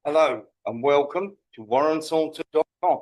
Hello and welcome to WarrenThornton.com.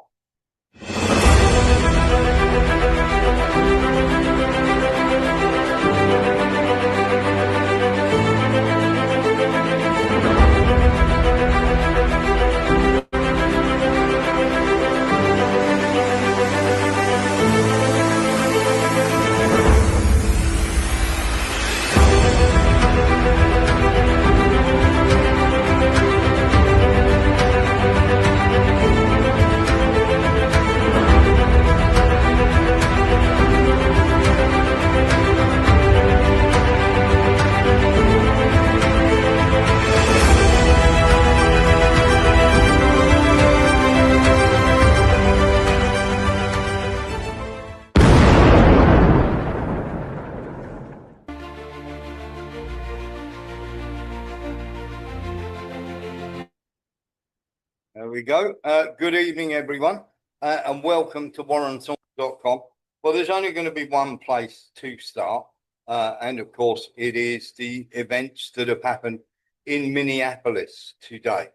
There we go. Good evening, everyone, and welcome to WarrenThornton.com. Well, there's only going to be one place to start, and of course, it is the events that have happened in Minneapolis today,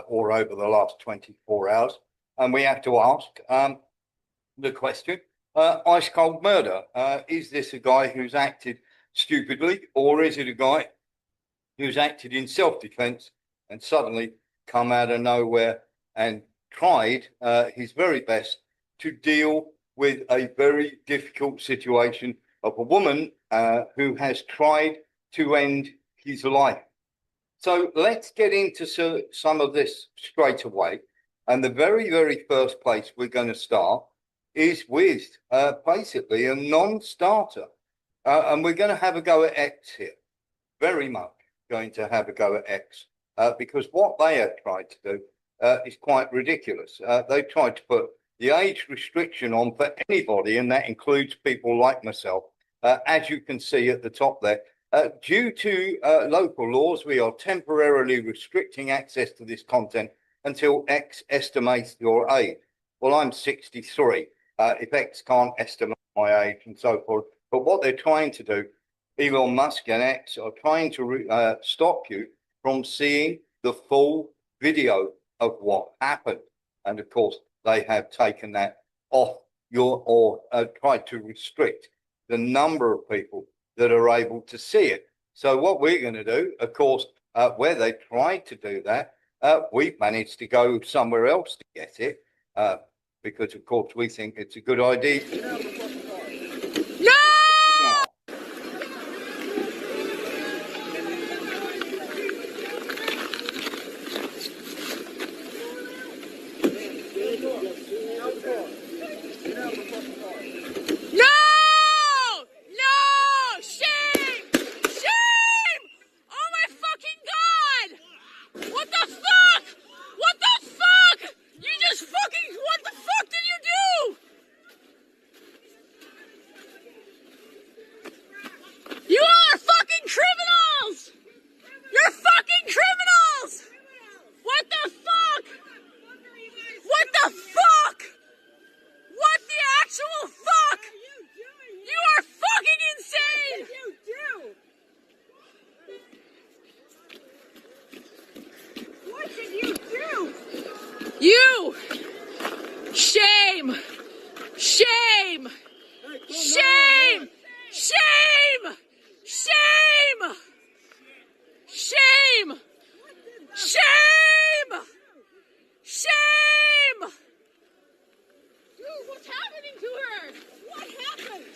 or over the last 24 hours. And we have to ask the question, ice cold murder. Is this a guy who's acted stupidly, or is it a guy who's acted in self-defense and suddenly come out of nowhere and tried his very best to deal with a very difficult situation of a woman who has tried to end his life? So let's get into some of this straight away. And the very, very first place we're going to start is with basically a non-starter. And we're going to have a go at X here. Very much going to have a go at X. Because what they have tried to do is quite ridiculous. They've tried to put the age restriction on for anybody, and that includes people like myself. As you can see at the top there, due to local laws, we are temporarily restricting access to this content until X estimates your age. Well, I'm 63. If X can't estimate my age and so forth. But what they're trying to do, Elon Musk and X are trying to stop you from seeing the full video of what happened. And of course, they have taken that off or tried to restrict the number of people that are able to see it. So what we're going to do, of course, where they tried to do that, we've managed to go somewhere else to get it because, of course, we think it's a good idea. You! Shame! Shame! Shame! Shame! Shame! Shame! Shame! Shame! Dude, what's happening to her? What happened?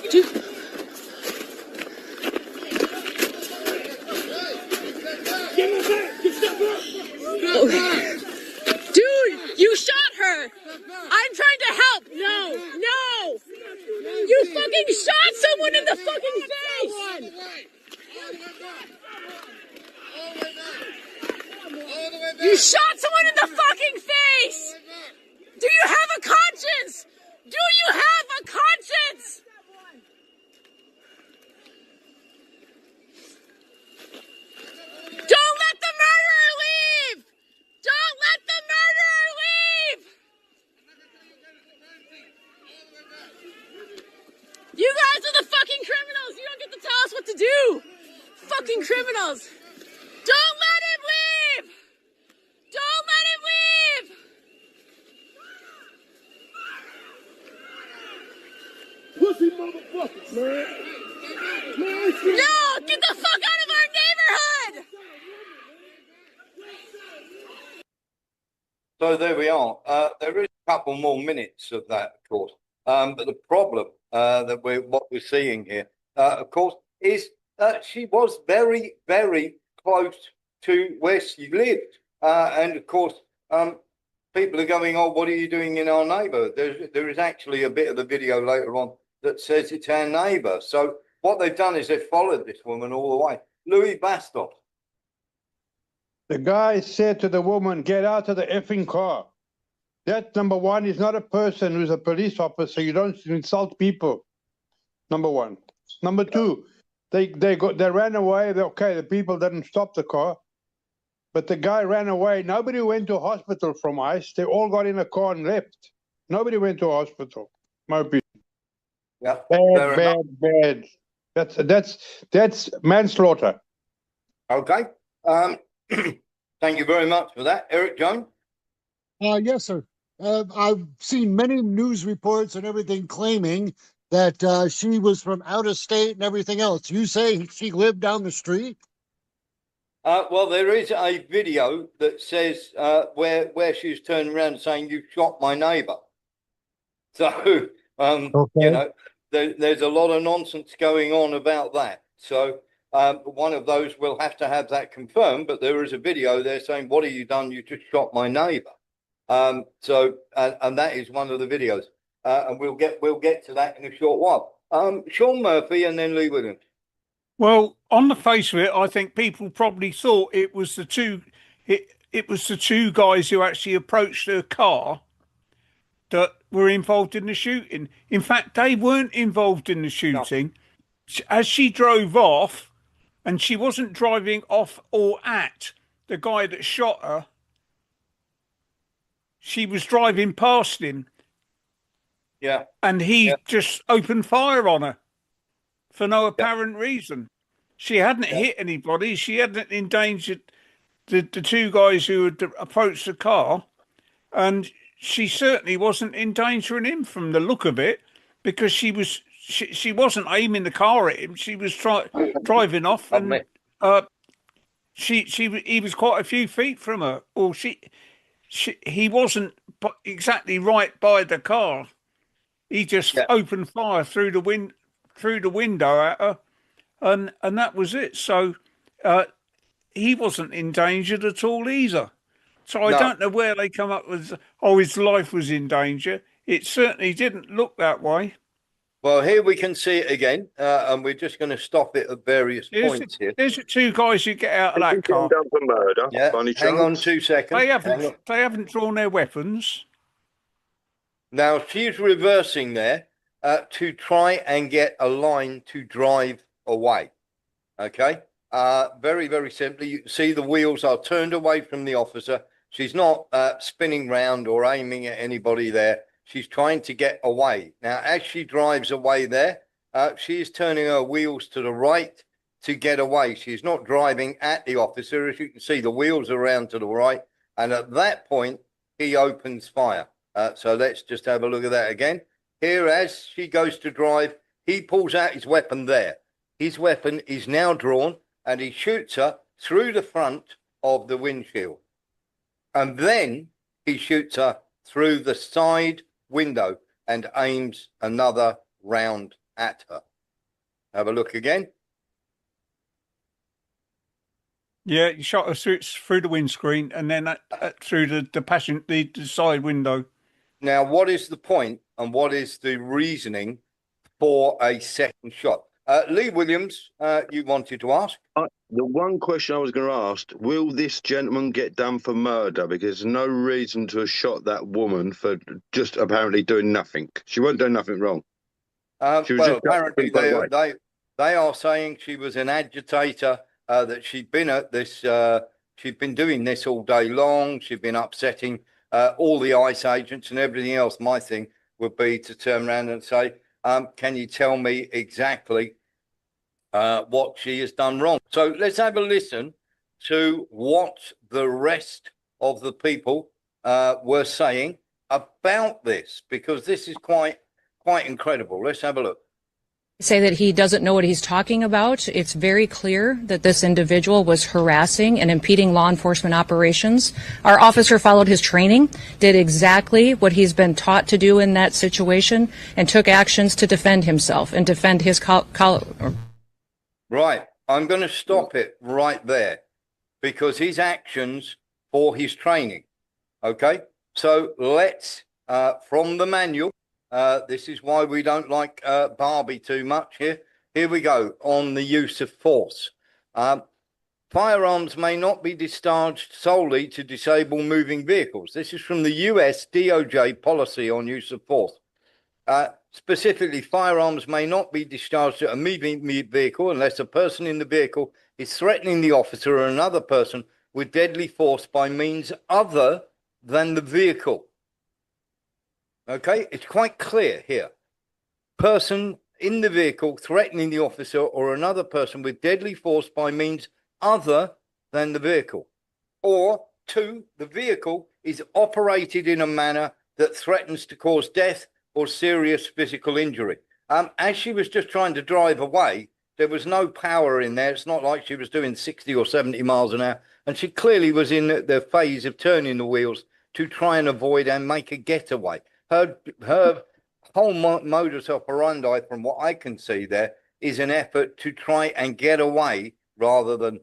Dude. Dude, you shot her! I'm trying to help! No! No! You fucking shot someone in the fucking face! You shot someone in the fucking face! Do you have a conscience? Do you have a conscience? Don't let the murderer leave! Don't let the murderer leave! You guys are the fucking criminals. You don't get to tell us what to do. Fucking criminals. Don't let him leave. Don't let him leave. Pussy motherfuckers, man. No, get the fuck out of our neighborhood. So there we are. There is a couple more minutes of that, of course. But the problem what we're seeing here, of course, is she was very, very close to where she lived. And of course, people are going, "Oh, what are you doing in our neighbourhood?" There is actually a bit of the video later on that says it's our neighbour. So what they've done is they've followed this woman all the way. Louis Bastos. The guy said to the woman, "Get out of the effing car." That, number one, is not a person who's a police officer. You don't insult people. Number one. Number two, they ran away. Okay, the people didn't stop the car, but the guy ran away. Nobody went to hospital from ICE. They all got in a car and left. Nobody went to hospital. My opinion. Yeah, Bad. That's manslaughter. Okay. Thank you very much for that, Eric Jones. Yes, sir. I've seen many news reports and everything claiming that she was from out of state and everything else. You say she lived down the street? Well, there is a video that says where she's turning around saying, "You shot my neighbour." So, Okay. there's a lot of nonsense going on about that. So, one of those will have to have that confirmed. But there is a video there saying, "What have you done? You just shot my neighbour." So, and that is one of the videos. And we'll get to that in a short while. Sean Murphy and then Lee Williams. Well, on the face of it, I think people probably thought it was the two. It was the two guys who actually approached her car that were involved in the shooting. In fact, they weren't involved in the shooting. No. As she drove off, and she wasn't driving off or at the guy that shot her. She was driving past him. Yeah. And he just opened fire on her for no apparent reason. She hadn't hit anybody. She hadn't endangered the two guys who had approached the car. And she certainly wasn't endangering him from the look of it, because she wasn't aiming the car at him. She was driving off, and he was quite a few feet from her. Or he wasn't exactly right by the car. He just opened fire through the window at her, and that was it. So he wasn't endangered at all either. So I don't know where they come up with, his life was in danger. It certainly didn't look that way. Well, here we can see it again, and we're just going to stop it at various points here. There's the two guys who get out of that car. Done for murder. Yeah, hang on 2 seconds. They haven't drawn their weapons. Now she's reversing there to try and get a line to drive away. Okay, very, very simply, you can see the wheels are turned away from the officer. She's not spinning round or aiming at anybody there. She's trying to get away. Now, as she drives away there, she is turning her wheels to the right to get away. She's not driving at the officer. As you can see, the wheels are around to the right. And at that point, he opens fire. So let's just have a look at that again. Here, as she goes to drive, he pulls out his weapon there. His weapon is now drawn, and he shoots her through the front of the windshield. And then he shoots her through the side window and aims another round at her. Have a look again. Yeah, he shot her through the windscreen and then through the side window. Now, what is the point and what is the reasoning for a second shot? Lee Williams, you wanted to ask? The one question I was going to ask, will this gentleman get done for murder? Because there's no reason to have shot that woman for just apparently doing nothing. She wasn't doing nothing wrong. Well, apparently they are saying she was an agitator, that she'd been at this, she'd been doing this all day long. She'd been upsetting all the ICE agents and everything else. My thing would be to turn around and say, Can you tell me exactly what she has done wrong? So let's have a listen to what the rest of the people were saying about this, because this is quite incredible. Let's have a look. Say that he doesn't know what he's talking about. It's very clear that this individual was harassing and impeding law enforcement operations. Our officer followed his training, did exactly what he's been taught to do in that situation, and took actions to defend himself and defend his Right. I'm going to stop it right there, because his actions for his training. Okay. So let's, from the manual, this is why we don't like Barbie too much here. Here we go on the use of force. Firearms may not be discharged solely to disable moving vehicles. This is from the US DOJ policy on use of force. Specifically, firearms may not be discharged at a moving vehicle unless a person in the vehicle is threatening the officer or another person with deadly force by means other than the vehicle. Okay, it's quite clear here. Person in the vehicle threatening the officer or another person with deadly force by means other than the vehicle. Or 2, the vehicle is operated in a manner that threatens to cause death or serious physical injury. As she was just trying to drive away, there was no power in there. It's not like she was doing 60 or 70 miles an hour. And she clearly was in the phase of turning the wheels to try and avoid and make a getaway. Her whole modus operandi, from what I can see there, is an effort to try and get away rather than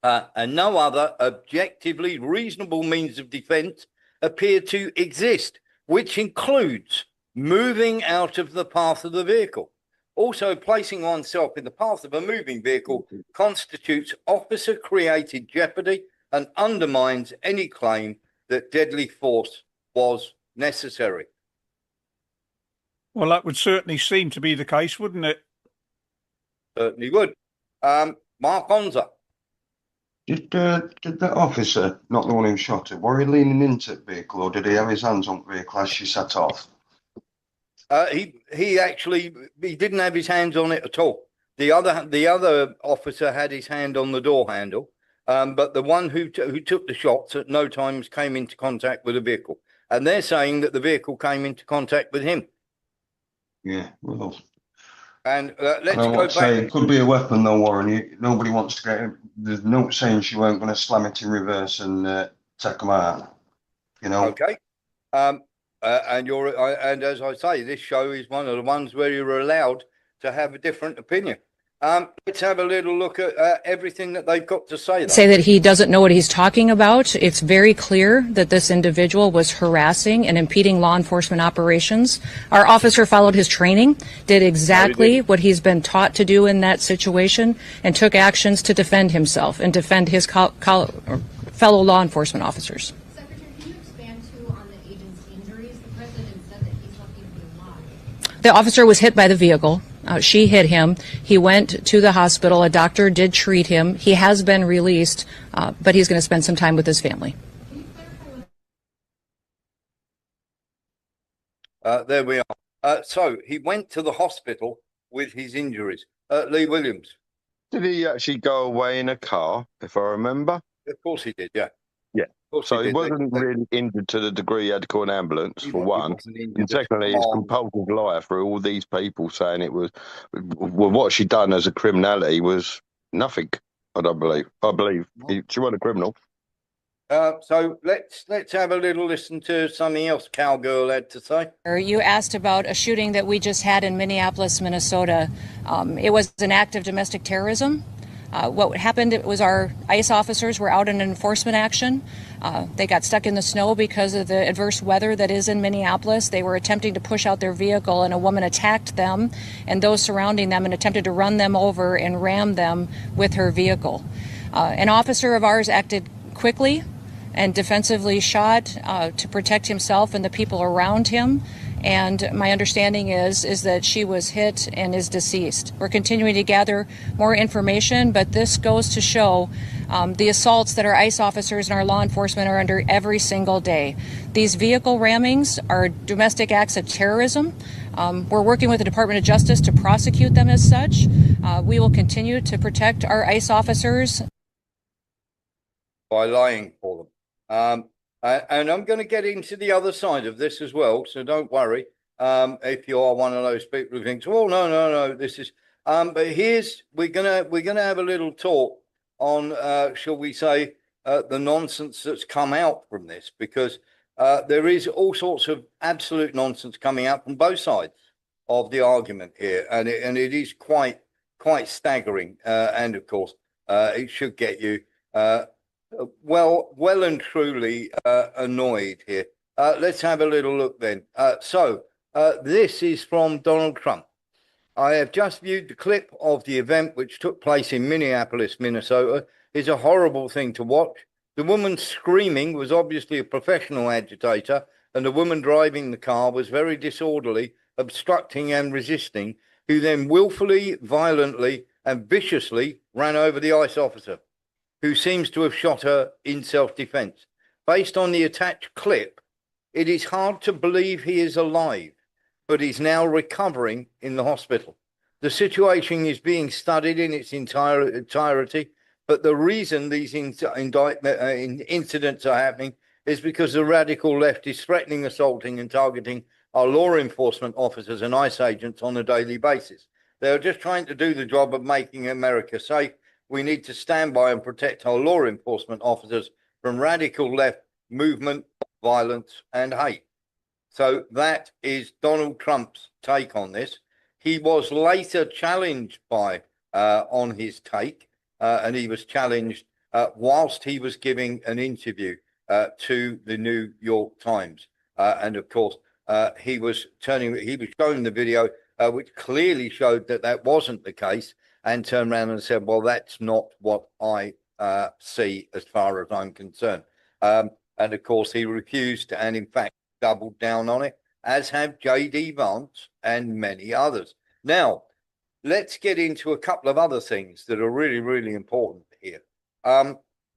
and no other objectively reasonable means of defense appear to exist, which includes moving out of the path of the vehicle. Also, placing oneself in the path of a moving vehicle constitutes officer-created jeopardy and undermines any claim that deadly force was necessary. Well, that would certainly seem to be the case, wouldn't it? Certainly would. Mark Onza. Did the officer, not the one who shot her, were he leaning into the vehicle, or did he have his hands on the vehicle as she sat off? He actually didn't have his hands on it at all. The other officer had his hand on the door handle, but the one who took the shots at no times came into contact with the vehicle, and they're saying that the vehicle came into contact with him. Yeah, well. And let's go back. It could be a weapon though, Warren. Nobody wants to get him. There's no saying she weren't going to slam it in reverse and take them out. You know. Okay. And as I say, this show is one of the ones where you're allowed to have a different opinion. Let's have a little look at everything that they've got to say. Say that he doesn't know what he's talking about. It's very clear that this individual was harassing and impeding law enforcement operations. Our officer followed his training, did exactly what he's been taught to do in that situation, and took actions to defend himself and defend his fellow law enforcement officers. Secretary, can you expand too on the agent's injuries? The president said that he's lucky to be alive. The officer was hit by the vehicle. She hit him. He went to the hospital. A doctor did treat him. He has been released, but he's going to spend some time with his family. There we are. So he went to the hospital with his injuries. Lee Williams. Did he actually go away in a car, if I remember? Of course he did, yeah. Yeah. So he wasn't really injured to the degree he had to call an ambulance, for one. And secondly, it's compulsive lie through all these people saying it was, well, what she done as a criminality was nothing, I don't believe. I believe she wasn't a criminal. So let's have a little listen to something else Cowgirl had to say. You asked about a shooting that we just had in Minneapolis, Minnesota. It was an act of domestic terrorism. What happened was our ICE officers were out in an enforcement action. They got stuck in the snow because of the adverse weather that is in Minneapolis. They were attempting to push out their vehicle, and a woman attacked them and those surrounding them and attempted to run them over and ram them with her vehicle. An officer of ours acted quickly and defensively shot to protect himself and the people around him. And my understanding is that she was hit and is deceased. We're continuing to gather more information, but this goes to show the assaults that our ICE officers and our law enforcement are under every single day. These vehicle rammings are domestic acts of terrorism. We're working with the Department of Justice to prosecute them as such. We will continue to protect our ICE officers by lying for them. And I'm going to get into the other side of this as well, so don't worry. If you are one of those people who thinks, "Oh no, this is," but we're gonna have a little talk on, shall we say, the nonsense that's come out from this, because there is all sorts of absolute nonsense coming out from both sides of the argument here, and it is quite staggering, and of course, it should get you well and truly annoyed here. Let's have a little look then. This is from Donald Trump. I have just viewed the clip of the event which took place in Minneapolis, Minnesota. It's a horrible thing to watch. The woman screaming was obviously a professional agitator, and the woman driving the car was very disorderly, obstructing and resisting, who then willfully, violently, and viciously ran over the ICE officer, who seems to have shot her in self-defense. Based on the attached clip, it is hard to believe he is alive, but he's now recovering in the hospital. The situation is being studied in its entirety, but the reason these incidents are happening is because the radical left is threatening, assaulting, and targeting our law enforcement officers and ICE agents on a daily basis. They're just trying to do the job of making America safe. We need to stand by and protect our law enforcement officers from radical left movement, violence, and hate. So that is Donald Trump's take on this. He was later challenged on his take, and he was challenged whilst he was giving an interview to the New York Times. And of course, he was showing the video, which clearly showed that wasn't the case, and turned around and said, "Well, that's not what I see as far as I'm concerned." And of course, he refused and in fact doubled down on it, as have J.D. Vance and many others. Now, let's get into a couple of other things that are really, really important here.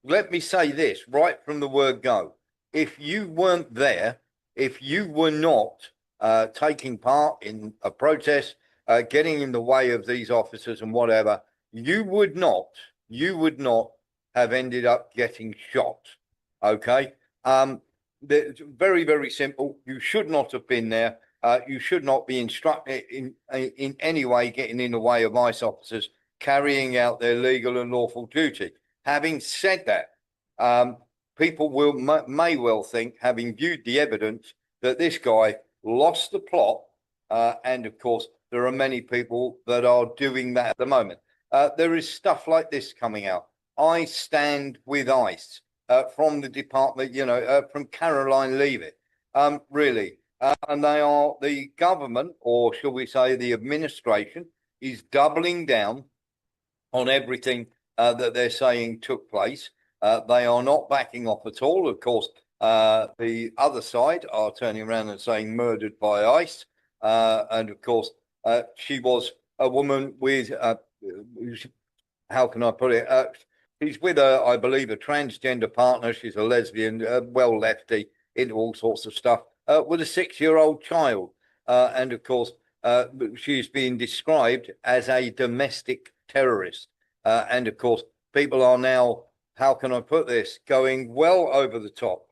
Let me say this right from the word go. If you weren't there, if you were not taking part in a protest, getting in the way of these officers and whatever, you would not have ended up getting shot. Okay? It's very, very simple. You should not have been there. You should not be instructed in any way getting in the way of ICE officers carrying out their legal and lawful duty. Having said that, people may well think, having viewed the evidence, that this guy lost the plot. And of course, there are many people that are doing that at the moment. There is stuff like this coming out. I stand with ICE. From the department, from Caroline Leavitt, really. And they are the government, or shall we say the administration, is doubling down on everything that they're saying took place. They are not backing off at all. Of course, the other side are turning around and saying murdered by ICE. And of course, she was a woman with, how can I put it? She's with I believe, a transgender partner. She's a lesbian, well lefty, into all sorts of stuff, with a 6-year-old child. And of course, she's being described as a domestic terrorist. And of course, people are now, how can I put this, going well over the top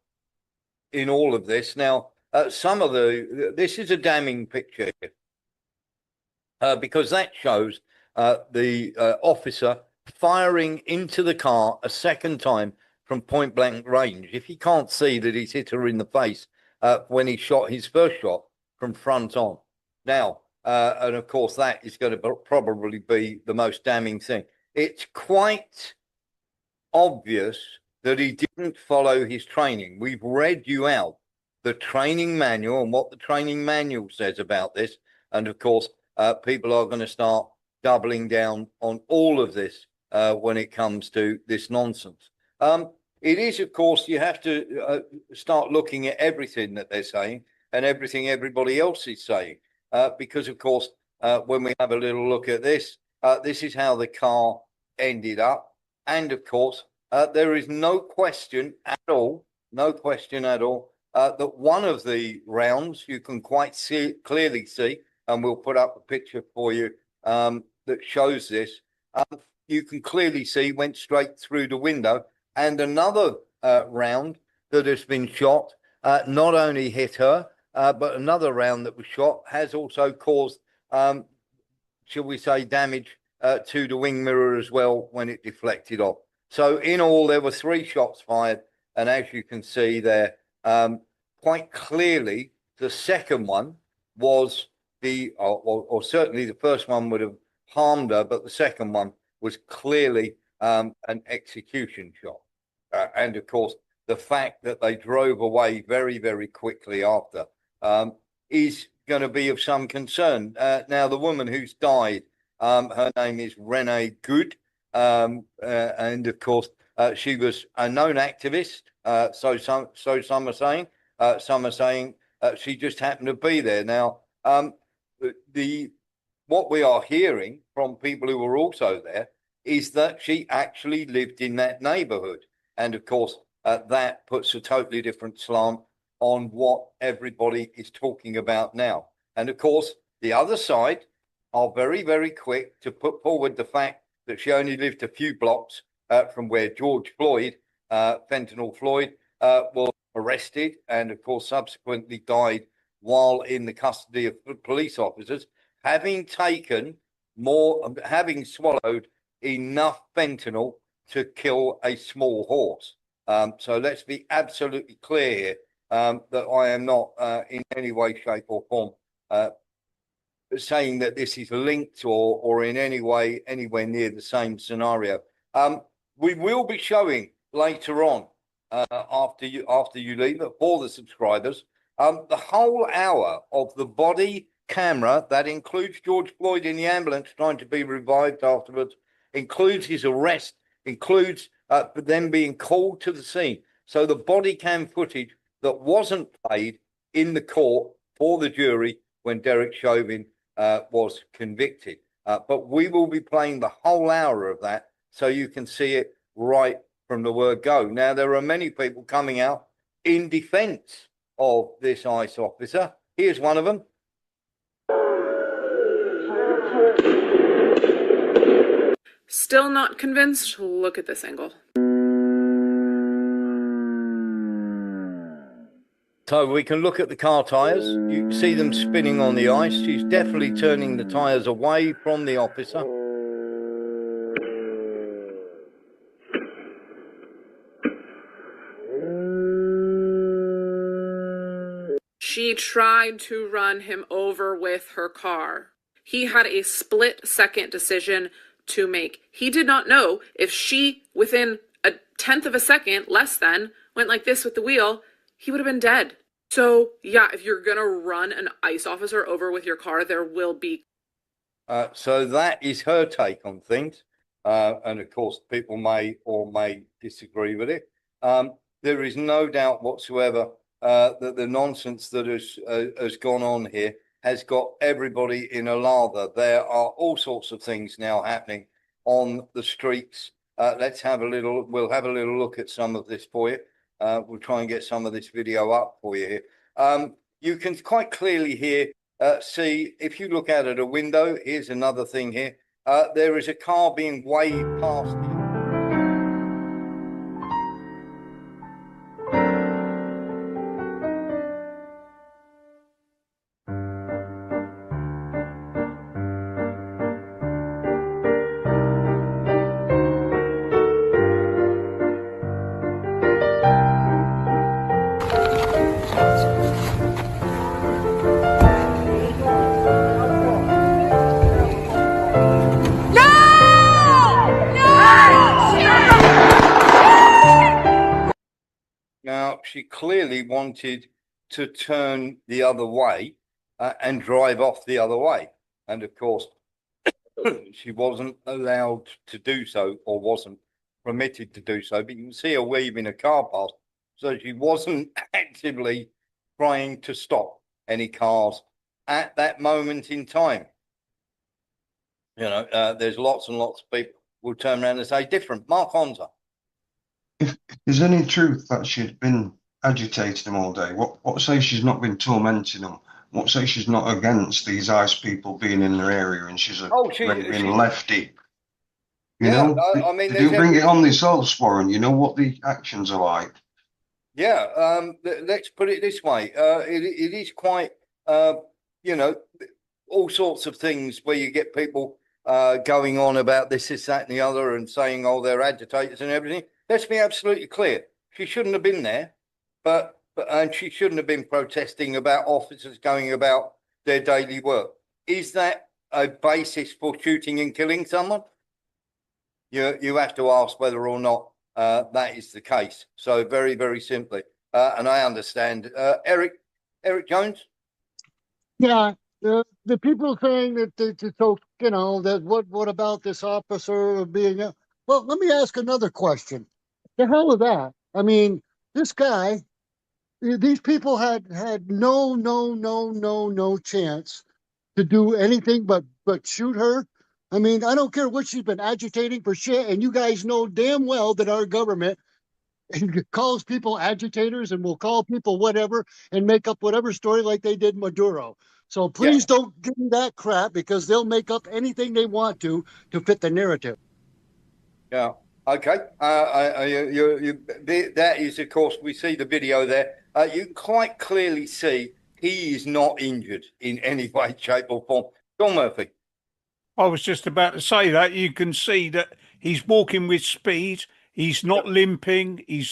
in all of this. Now, this is a damning picture here, because that shows the officer firing into the car a second time from point blank range. If he can't see that he's hit her in the face when he shot his first shot from front on. Now, and of course, that is going to probably be the most damning thing. It's quite obvious that he didn't follow his training. We've read you out the training manual and what the training manual says about this. And of course, people are going to start doubling down on all of this when it comes to this nonsense. It is, of course, you have to start looking at everything that they're saying and everything everybody else is saying. Because, of course, when we have a little look at this, this is how the car ended up. And, of course, there is no question at all, that one of the rounds you can quite clearly see and we'll put up a picture for you that shows this. You can clearly see went straight through the window, and another round that has been shot not only hit her, but another round that was shot has also caused, shall we say, damage to the wing mirror as well when it deflected off. So in all, there were 3 shots fired, and as you can see there, quite clearly, the second one was or certainly the first one would have harmed her, but the second one was clearly an execution shot. And of course, the fact that they drove away very, very quickly after is going to be of some concern. Now, the woman who's died, her name is Renee Good. And of course, she was a known activist. So some are saying. Some are saying she just happened to be there. Now, what we are hearing from people who were also there is that she actually lived in that neighborhood. And of course, that puts a totally different slant on what everybody is talking about now. And of course, the other side are very, very quick to put forward the fact that she only lived a few blocks from where George Floyd, Fentanyl Floyd, was arrested and, of course, subsequently died while in the custody of police officers, having swallowed enough fentanyl to kill a small horse. So let's be absolutely clear here that I am not in any way, shape or form saying that this is linked or in any way anywhere near the same scenario. We will be showing later on after you leave for the subscribers the whole hour of the body camera that includes George Floyd in the ambulance trying to be revived afterwards, includes his arrest, includes them being called to the scene. So the body cam footage that wasn't played in the court for the jury when Derek Chauvin was convicted. But we will be playing the whole hour of that so you can see it right from the word go. Now, there are many people coming out in defense of this ICE officer. Here's one of them. Still not convinced? Look at this angle. So we can look at the car tyres. You can see them spinning on the ice. She's definitely turning the tyres away from the officer. She tried to run him over with her car. He had a split-second decision to make. He did not know if she, within a tenth of a second, less than, went like this with the wheel, he would have been dead. So, yeah, if you're going to run an ICE officer over with your car, there will be. So that is her take on things. And of course, people may or may disagree with it. There is no doubt whatsoever that the nonsense that has gone on here has got everybody in a lather. There are all sorts of things now happening on the streets. We'll have a little look at some of this for you. We'll try and get some of this video up for you here. You can quite clearly see, if you look out at a window, here's another thing here. There is a car being waved past you. Now, she clearly wanted to turn the other way and drive off the other way. And of course, she wasn't allowed to do so or wasn't permitted to do so. But you can see her waving a car past. So she wasn't actively trying to stop any cars at that moment in time. You know, there's lots and lots of people who will turn around and say different. Mark Honza. If there's any truth that she'd been agitating him all day, what say she's not been tormenting him What say she's not against these ICE people being in their area, and she's a raving lefty. You know, I mean, they do bring it on themselves, Warren. You know what the actions are like. Yeah, let's put it this way. It is quite, you know, all sorts of things where you get people going on about this, that, and the other, and saying, oh, they're agitators and everything. Let's be absolutely clear. She shouldn't have been there, and she shouldn't have been protesting about officers going about their daily work. Is that a basis for shooting and killing someone? You have to ask whether or not that is the case. So very, very simply, and I understand. Eric Jones? Yeah, the people saying that so you know that what about this officer being well, let me ask another question. The hell with that. I mean, this guy, these people had no chance to do anything but shoot her. I mean, I don't care what she's been agitating for shit, and you guys know damn well that our government calls people agitators and will call people whatever and make up whatever story like they did Maduro. So please don't give me that crap, because they'll make up anything they want to fit the narrative. Yeah. Okay. That is, of course, we see the video there. You can quite clearly see he is not injured in any way, shape, or form. John Murphy. I was just about to say that. You can see that he's walking with speed. He's not limping. He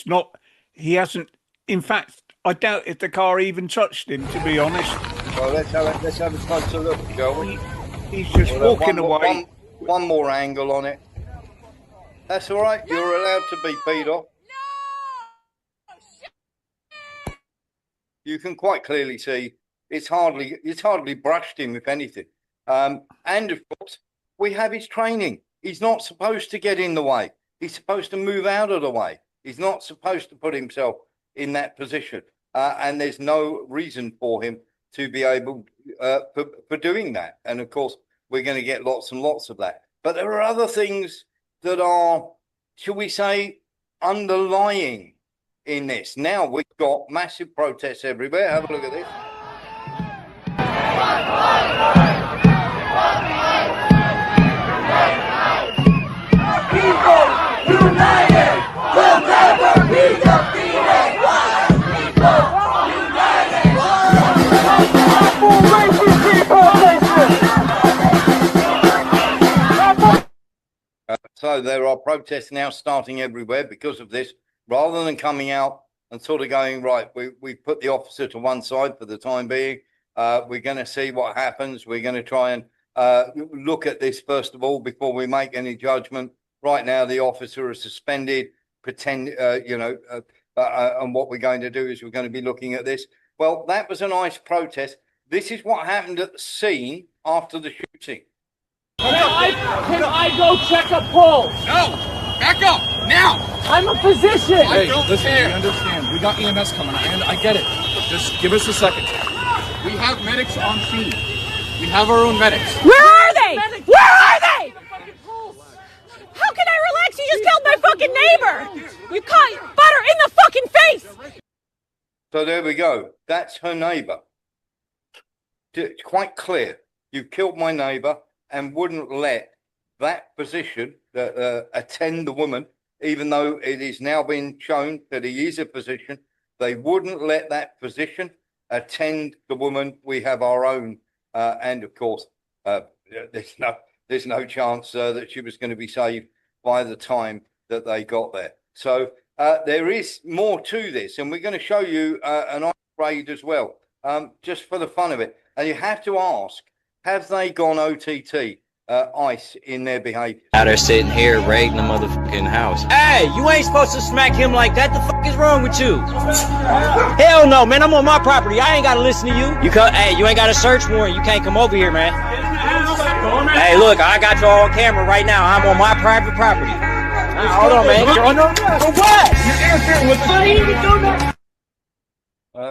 hasn't. In fact, I doubt if the car even touched him, to be honest. Well, let's have a closer look, shall we? He's just walking away. One more angle on it. That's all right. You're allowed to be, Peter. You can quite clearly see it's hardly brushed him, if anything. And of course, we have his training. He's not supposed to get in the way. He's supposed to move out of the way. He's not supposed to put himself in that position. And there's no reason for him to be able for doing that. And of course, we're going to get lots and lots of that. But there are other things that are, shall we say, underlying in this. Now we've got massive protests everywhere. Have a look at this. People united will never be defeated. So there are protests now starting everywhere because of this. Rather than coming out and sort of going, right, we put the officer to one side for the time being. We're going to see what happens. We're going to try and look at this first of all before we make any judgment. Right now, the officer is suspended. And what we're going to do is we're going to be looking at this. Well, that was a nice protest. This is what happened at the scene after the shooting. Can I go check a pulse? No! Back up! Now! I'm a physician! Hey, listen, we understand. We got EMS coming, and I get it. Just give us a second. We have medics on scene. We have our own medics. Where are they? Where are they? How can I relax? You just killed my fucking neighbor! You caught butter in the fucking face! So there we go. That's her neighbor. It's quite clear. You killed my neighbor and wouldn't let that physician attend the woman, even though it is now been shown that he is a physician. They wouldn't let that physician attend the woman. We have our own, and of course, there's no chance that she was going to be saved by the time that they got there. So there is more to this, and we're going to show you an ice raid as well, just for the fun of it. And you have to ask, have they gone OTT ICE in their behavior? Now they're sitting here raiding the motherfucking house. Hey, you ain't supposed to smack him like that. The fuck is wrong with you? Hell no, man. I'm on my property. I ain't gotta listen to you. Hey, you ain't got a search warrant. You can't come over here, man. Hey, look, I got you all on camera right now. I'm on my private property. Hold on, man. You're under arrest. For what? You're interfering with my even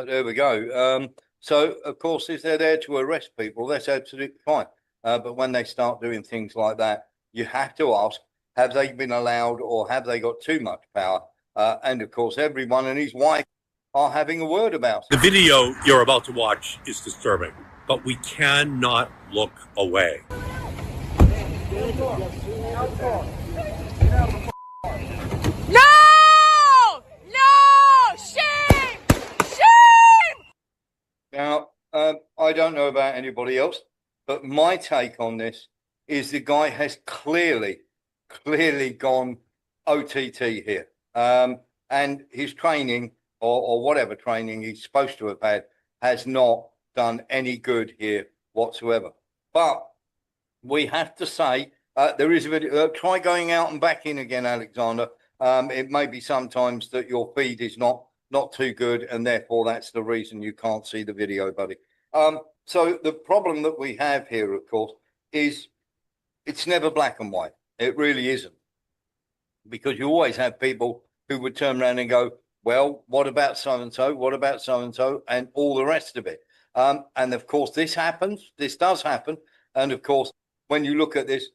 there we go. So, of course, if they're there to arrest people, that's absolutely fine. But when they start doing things like that, you have to ask, have they been allowed or have they got too much power? And, of course, everyone and his wife are having a word about it. The video you're about to watch is disturbing, but we cannot look away. No! No! Shame! Shame! Now, I don't know about anybody else, but my take on this is the guy has clearly gone OTT here. And his training or whatever training he's supposed to have had has not done any good here whatsoever. But we have to say, there is a video. Try going out and back in again, Alexander. It may be sometimes that your feed is not too good, and therefore that's the reason you can't see the video, buddy. So the problem that we have here, of course, is it's never black and white. It really isn't. Because you always have people who would turn around and go, well, what about so-and-so? What about so-and-so? And all the rest of it. And of course, this happens. This does happen. And of course, when you look at this,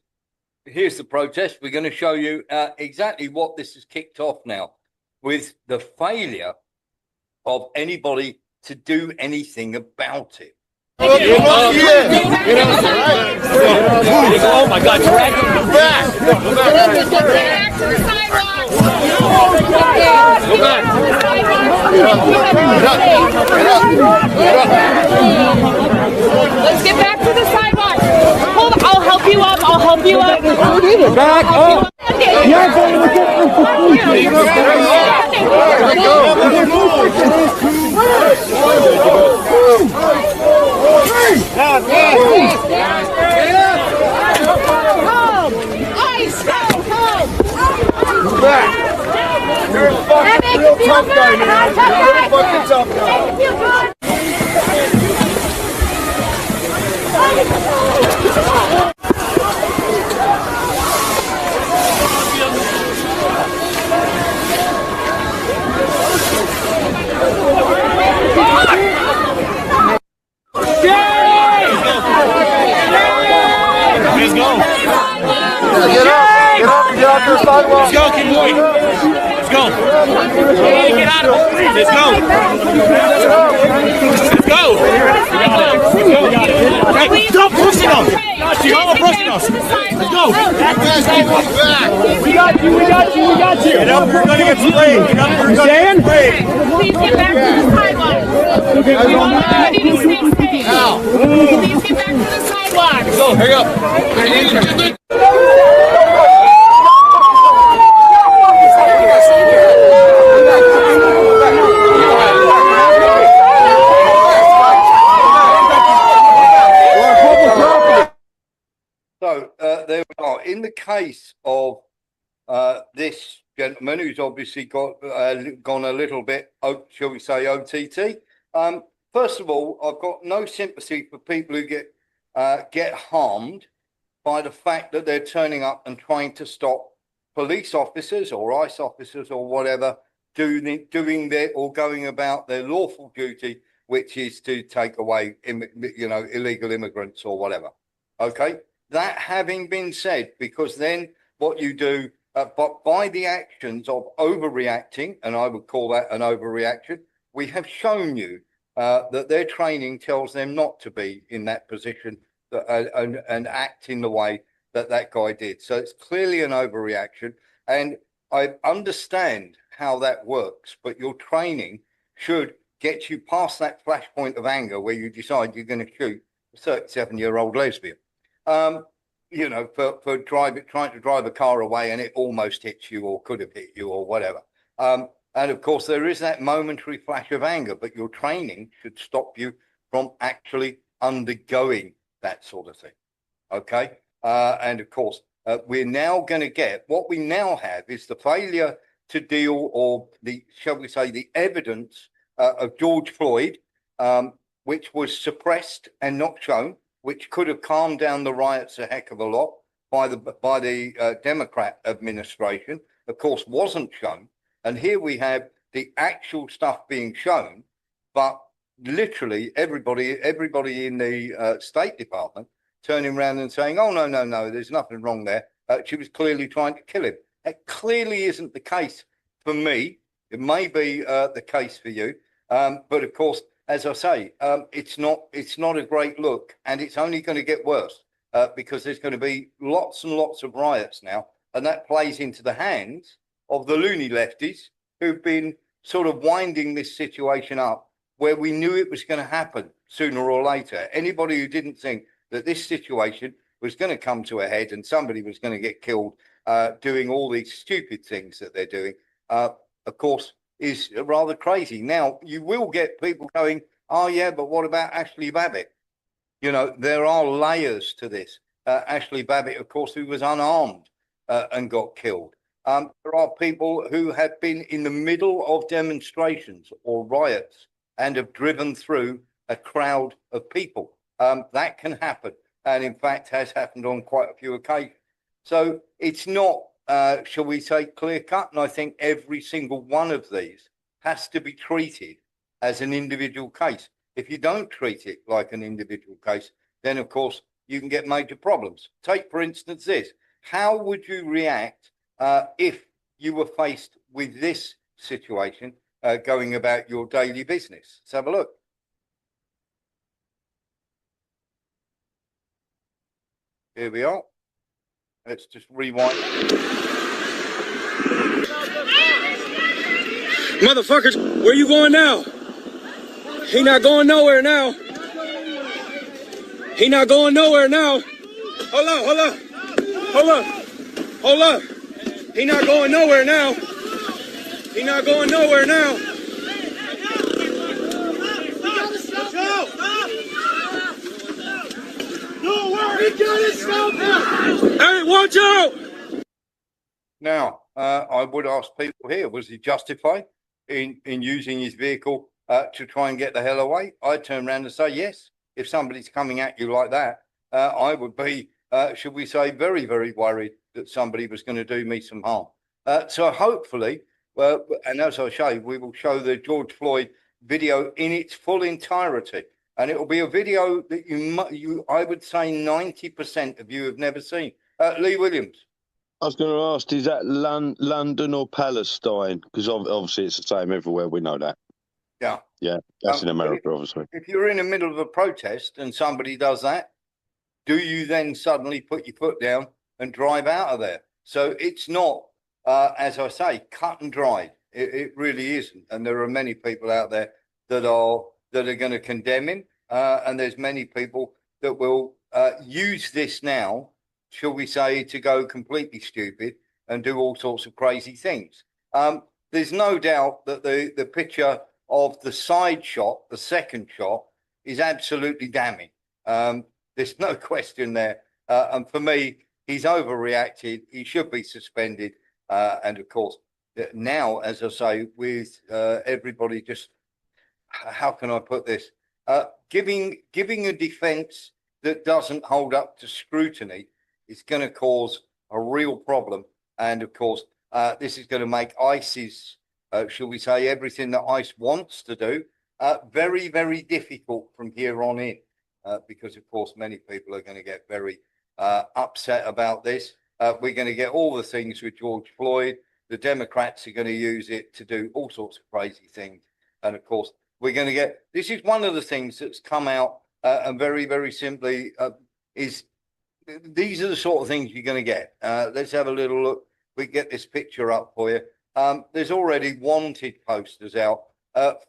here's the protest. We're going to show you exactly what this has kicked off now, with the failure of anybody to do anything about it. Oh my God! Drag him back! Go back to the sidewalk! Go back! Let's get back to the sidewalk. Hold on, I'll help you up. I'll help you up. Back up. You're a fucking real tough guy, man. You're a fucking tough guy. Let's go. Get off the sidewalk. Let's go, kid boy. Let's go. Get out of it. Let's go. Let's go. Stop pushing us. Stop pushing us. Let's go. We got you. We got you. We got you. Get up. We're going to get sprayed. Get up. We're going to get sprayed. Please get back to the sidewalk. We want everybody to stay safe. Please get back to the sidewalk. Go. Hurry up. So there we are. In the case of this gentleman who's obviously gone a little bit, shall we say, OTT. First of all, I've got no sympathy for people who get harmed by the fact that they're turning up and trying to stop police officers or ICE officers or whatever doing their or going about their lawful duty, which is to take away, illegal immigrants or whatever. Okay. That having been said, because then what you do, but by the actions of overreacting, and I would call that an overreaction, we have shown you that their training tells them not to be in that position and act in the way that that guy did. So it's clearly an overreaction. And I understand how that works, but your training should get you past that flashpoint of anger where you decide you're going to shoot a 37-year-old lesbian. For trying to drive a car away and it almost hits you or could have hit you or whatever. And of course, there is that momentary flash of anger, but your training should stop you from actually undergoing that sort of thing. Okay. And of course, we're now going to get what we now have is the failure to deal or shall we say, the evidence of George Floyd, which was suppressed and not shown, which could have calmed down the riots a heck of a lot by the Democrat administration, of course, wasn't shown. And here we have the actual stuff being shown, but literally everybody in the State Department turning around and saying, oh, no, there's nothing wrong there. She was clearly trying to kill him. That clearly isn't the case for me. It may be the case for you. But of course, as I say, it's not a great look, and it's only going to get worse because there's going to be lots and lots of riots now, and that plays into the hands of the loony lefties who've been sort of winding this situation up, where we knew it was going to happen sooner or later. Anybody who didn't think that this situation was going to come to a head and somebody was going to get killed doing all these stupid things that they're doing, of course, is rather crazy. Now, you will get people going, oh, yeah, but what about Ashley Babbitt? You know, there are layers to this. Ashley Babbitt, of course, who was unarmed and got killed. There are people who have been in the middle of demonstrations or riots and have driven through a crowd of people. That can happen, and in fact has happened on quite a few occasions. So it's not, shall we say, clear cut. And I think every single one of these has to be treated as an individual case. If you don't treat it like an individual case, then of course you can get major problems. Take, for instance, this. How would you react if you were faced with this situation going about your daily business? Let's have a look. Here we are. Let's just rewind. Motherfuckers, where you going now? He not going nowhere now. He not going nowhere now. Hold up, hold up. Hold up. Hold up. He not going nowhere now. He not going nowhere now. No worry, gotta stop him! Hey, watch out! Now, I would ask people here, was he justified in using his vehicle to try and get the hell away? I'd turn around and say yes. If somebody's coming at you like that, I would be, should we say, very, very worried that somebody was going to do me some harm. So hopefully, and as I say, we will show the George Floyd video in its full entirety. And it will be a video that I would say 90% of you have never seen. Lee Williams. I was going to ask, is that London or Palestine? Because obviously it's the same everywhere. We know that. Yeah. Yeah, that's in America, obviously. If you're in the middle of a protest and somebody does that, do you then suddenly put your foot down and drive out of there? So it's not, as I say, cut and dried. It really isn't. And there are many people out there that are going to condemn him. And there's many people that will use this now, shall we say, to go completely stupid and do all sorts of crazy things. There's no doubt that the picture of the side shot, the second shot, is absolutely damning. There's no question there. And for me, he's overreacted. He should be suspended. And of course, now, as I say, with everybody just, how can I put this? Giving a defense that doesn't hold up to scrutiny is going to cause a real problem. And of course, this is going to make ICE's, shall we say, everything that ICE wants to do, very, very difficult from here on in. Because, of course, many people are going to get very upset about this. We're going to get all the things with George Floyd. The Democrats are going to use it to do all sorts of crazy things. And, of course, we're going to get, this is one of the things that's come out and very, very simply is these are the sort of things you're going to get. Let's have a little look. We get this picture up for you. There's already wanted posters out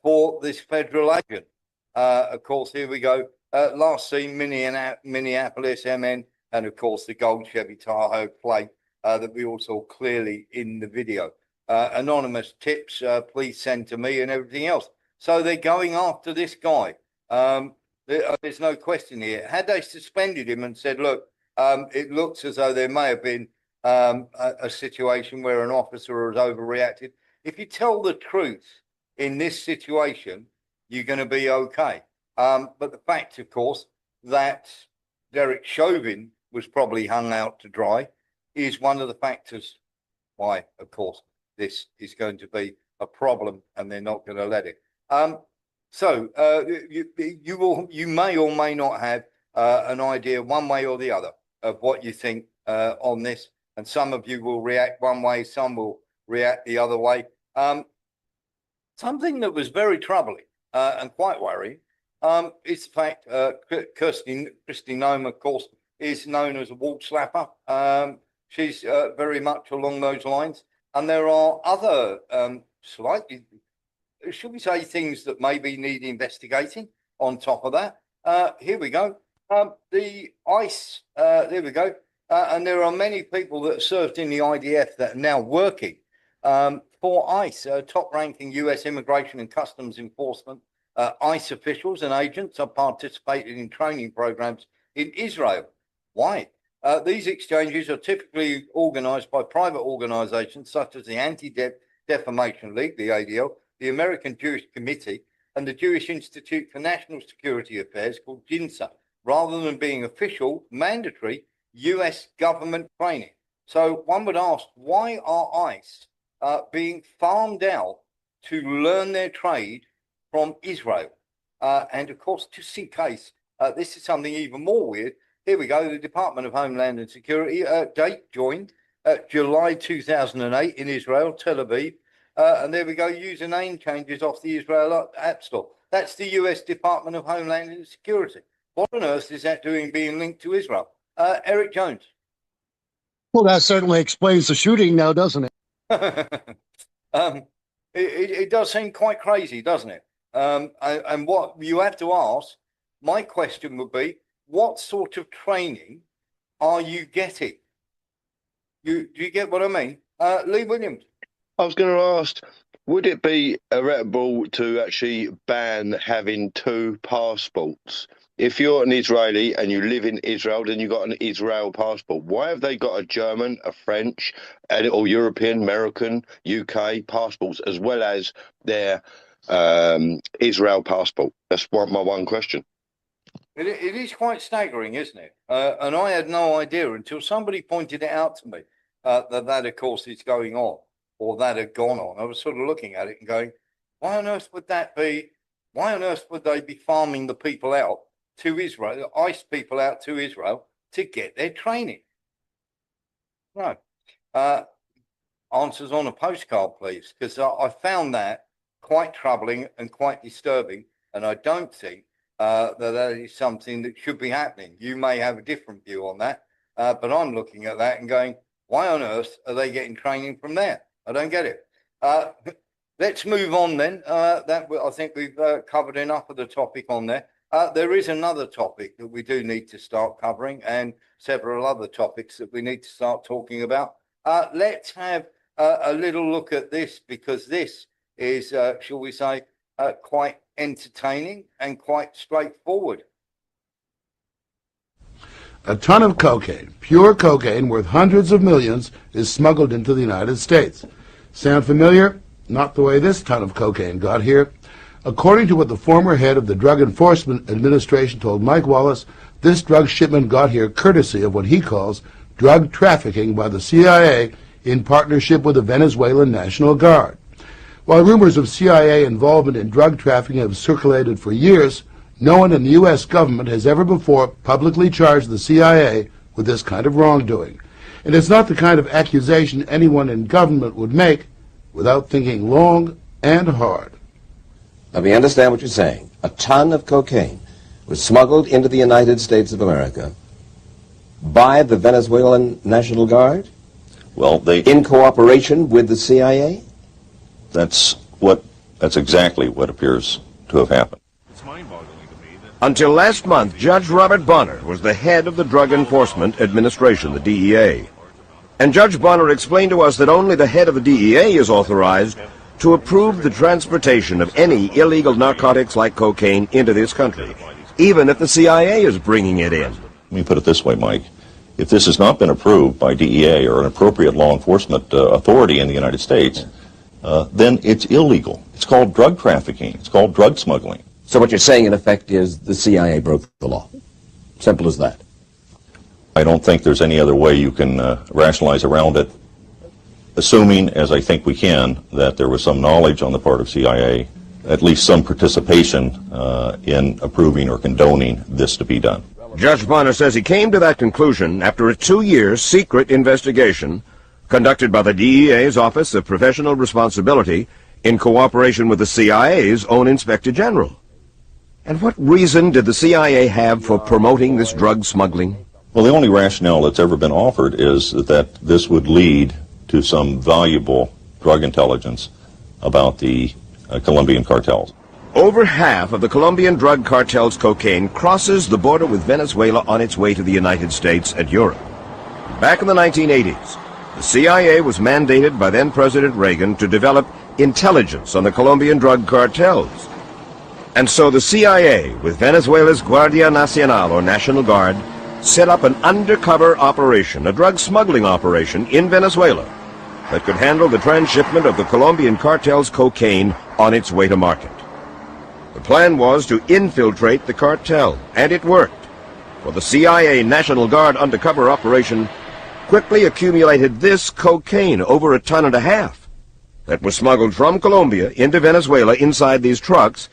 for this federal agent. Of course, here we go. Last seen Minneapolis, MN, and of course the gold Chevy Tahoe plate that we all saw clearly in the video. Anonymous tips, please send to me and everything else. So they're going after this guy. There's no question here. Had they suspended him and said, look, it looks as though there may have been a situation where an officer has overreacted. If you tell the truth in this situation, you're going to be okay. But the fact, of course, that Derek Chauvin was probably hung out to dry is one of the factors why, of course, this is going to be a problem and they're not going to let it. So you may or may not have an idea one way or the other of what you think on this. And some of you will react one way, some will react the other way. Something that was very troubling and quite worrying, is the fact Kristi Noem, of course, is known as a wall slapper. She's very much along those lines. And there are other slightly, should we say, things that maybe need investigating on top of that. Here we go. The ICE, there we go. And there are many people that served in the IDF that are now working for ICE, top-ranking US Immigration and Customs Enforcement. ICE officials and agents are participating in training programs in Israel. Why? These exchanges are typically organized by private organizations such as the Anti-Defamation League, the ADL, the American Jewish Committee, and the Jewish Institute for National Security Affairs, called JINSA, rather than being official, mandatory US government training. So one would ask, why are ICE being farmed out to learn their trade from Israel? And of course, just in case, this is something even more weird. Here we go. The Department of Homeland and Security date joined July 2008 in Israel, Tel Aviv. And there we go. Username changes off the Israel App Store. That's the US Department of Homeland and Security. What on earth is that doing being linked to Israel? Eric Jones. Well, that certainly explains the shooting now, doesn't it? It does seem quite crazy, doesn't it? And what you have to ask, my question would be, what sort of training are you getting? Do you get what I mean? Lee Williams. I was going to ask, would it be irritable to actually ban having two passports? If you're an Israeli and you live in Israel, then you've got an Israel passport. Why have they got a German, a French, or European, American, UK passports, as well as their Israel passport? That's my one question. It is quite staggering, isn't it? And I had no idea until somebody pointed it out to me that, of course, is going on, or that had gone on. I was sort of looking at it and going, why on earth would that be? Why on earth would they be farming the people out to Israel, the ICE people out to Israel to get their training? No. Answers on a postcard, please, because I found that quite troubling and quite disturbing, and I don't think that is something that should be happening. You may have a different view on that, but I'm looking at that and going, why on earth are they getting training from there? I don't get it. Let's move on then. I think we've covered enough of the topic on there. There is another topic that we do need to start covering, and several other topics that we need to start talking about. Let's have a little look at this, because this is, shall we say, quite entertaining and quite straightforward. A ton of cocaine, pure cocaine worth hundreds of millions, is smuggled into the United States. Sound familiar? Not the way this ton of cocaine got here. According to what the former head of the Drug Enforcement Administration told Mike Wallace, this drug shipment got here courtesy of what he calls drug trafficking by the CIA in partnership with the Venezuelan National Guard. While rumors of CIA involvement in drug trafficking have circulated for years, no one in the U.S. government has ever before publicly charged the CIA with this kind of wrongdoing. And it's not the kind of accusation anyone in government would make without thinking long and hard. Let me understand what you're saying. A ton of cocaine was smuggled into the United States of America by the Venezuelan National Guard? Well, in cooperation with the CIA? That's exactly what appears to have happened. Until last month, Judge Robert Bonner was the head of the Drug Enforcement Administration, the DEA. And Judge Bonner explained to us that only the head of the DEA is authorized to approve the transportation of any illegal narcotics like cocaine into this country, even if the CIA is bringing it in. Let me put it this way, Mike. If this has not been approved by DEA or an appropriate law enforcement authority in the United States, then it's illegal. It's called drug trafficking. It's called drug smuggling. So what you're saying, in effect, is the CIA broke the law. Simple as that. I don't think there's any other way you can rationalize around it, assuming, as I think we can, that there was some knowledge on the part of CIA, at least some participation in approving or condoning this to be done. Judge Bonner says he came to that conclusion after a 2-year secret investigation conducted by the DEA's Office of Professional Responsibility in cooperation with the CIA's own Inspector General. And what reason did the CIA have for promoting this drug smuggling? Well, the only rationale that's ever been offered is that this would lead to some valuable drug intelligence about the Colombian cartels. Over half of the Colombian drug cartel's cocaine crosses the border with Venezuela on its way to the United States and Europe. Back in the 1980s, the CIA was mandated by then-President Reagan to develop intelligence on the Colombian drug cartels. And so the CIA, with Venezuela's Guardia Nacional, or National Guard, set up an undercover operation, a drug smuggling operation in Venezuela that could handle the transshipment of the Colombian cartel's cocaine on its way to market. The plan was to infiltrate the cartel, and it worked, for the CIA National Guard undercover operation quickly accumulated this cocaine, over 1.5 tons, that was smuggled from Colombia into Venezuela inside these trucks,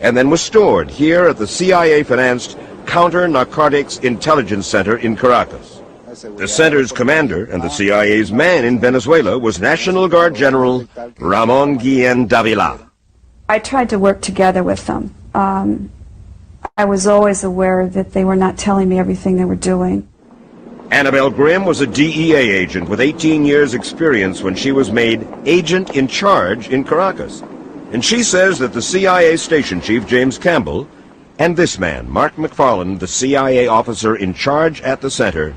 and then was stored here at the CIA-financed Counter-Narcotics Intelligence Center in Caracas. The center's commander and the CIA's man in Venezuela was National Guard General Ramon Guillén Davila. I tried to work together with them. I was always aware that they were not telling me everything they were doing. Annabelle Grimm was a DEA agent with 18 years' experience when she was made agent in charge in Caracas. And she says that the CIA station chief, James Campbell, and this man, Mark McFarland, the CIA officer in charge at the center,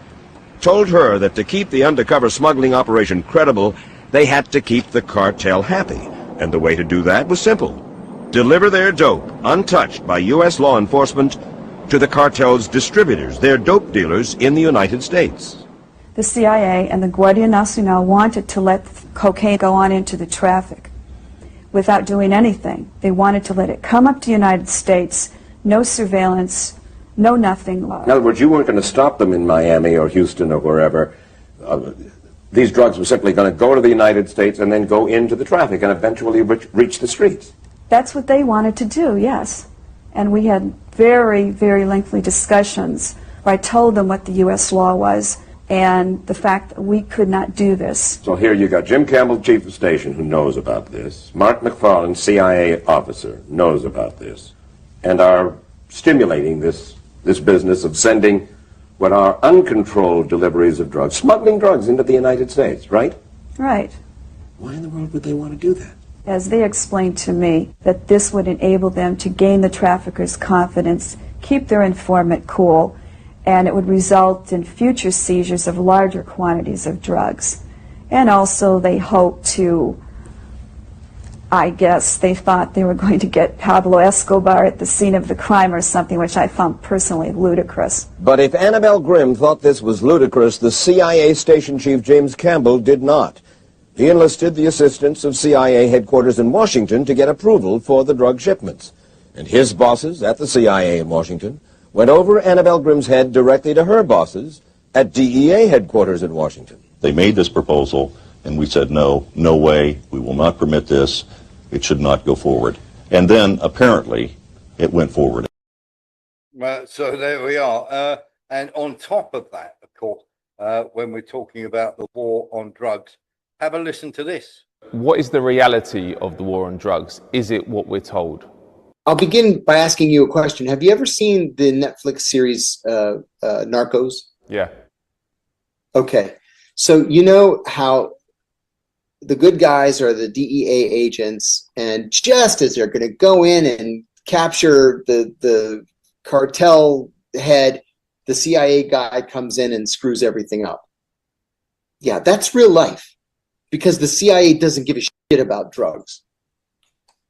told her that to keep the undercover smuggling operation credible, they had to keep the cartel happy. And the way to do that was simple: deliver their dope, untouched by U.S. law enforcement, to the cartel's distributors, their dope dealers in the United States. The CIA and the Guardia Nacional wanted to let cocaine go on into the traffic without doing anything. They wanted to let it come up to the United States, no surveillance, no nothing. In other words, you weren't going to stop them in Miami or Houston or wherever. These drugs were simply going to go to the United States and then go into the traffic and eventually reach the streets. That's what they wanted to do, yes. And we had very, very lengthy discussions where I told them what the U.S. law was and the fact that we could not do this. So here you got Jim Campbell, chief of station, who knows about this. Mark McFarland, CIA officer, knows about this, and are stimulating this business of sending what are uncontrolled deliveries of drugs, smuggling drugs into the United States, right? Right. Why in the world would they want to do that? As they explained to me, that this would enable them to gain the traffickers' confidence, keep their informant cool, and it would result in future seizures of larger quantities of drugs. And also they hoped to, I guess, they thought they were going to get Pablo Escobar at the scene of the crime or something, which I found personally ludicrous. But if Annabelle Grimm thought this was ludicrous, the CIA station chief James Campbell did not. He enlisted the assistance of CIA headquarters in Washington to get approval for the drug shipments. And his bosses at the CIA in Washington went over Annabelle Grimm's head directly to her bosses at DEA headquarters in Washington. They made this proposal, and we said, no, no way, we will not permit this. It should not go forward. And then, apparently, it went forward. So there we are. And on top of that, of course, when we're talking about the war on drugs, have a listen to this. What is the reality of the war on drugs? Is it what we're told? I'll begin by asking you a question. Have you ever seen the Netflix series Narcos? Yeah. Okay. So you know how the good guys are the DEA agents, and just as they're going to go in and capture the cartel head, the CIA guy comes in and screws everything up. Yeah, that's real life. Because the CIA doesn't give a shit about drugs.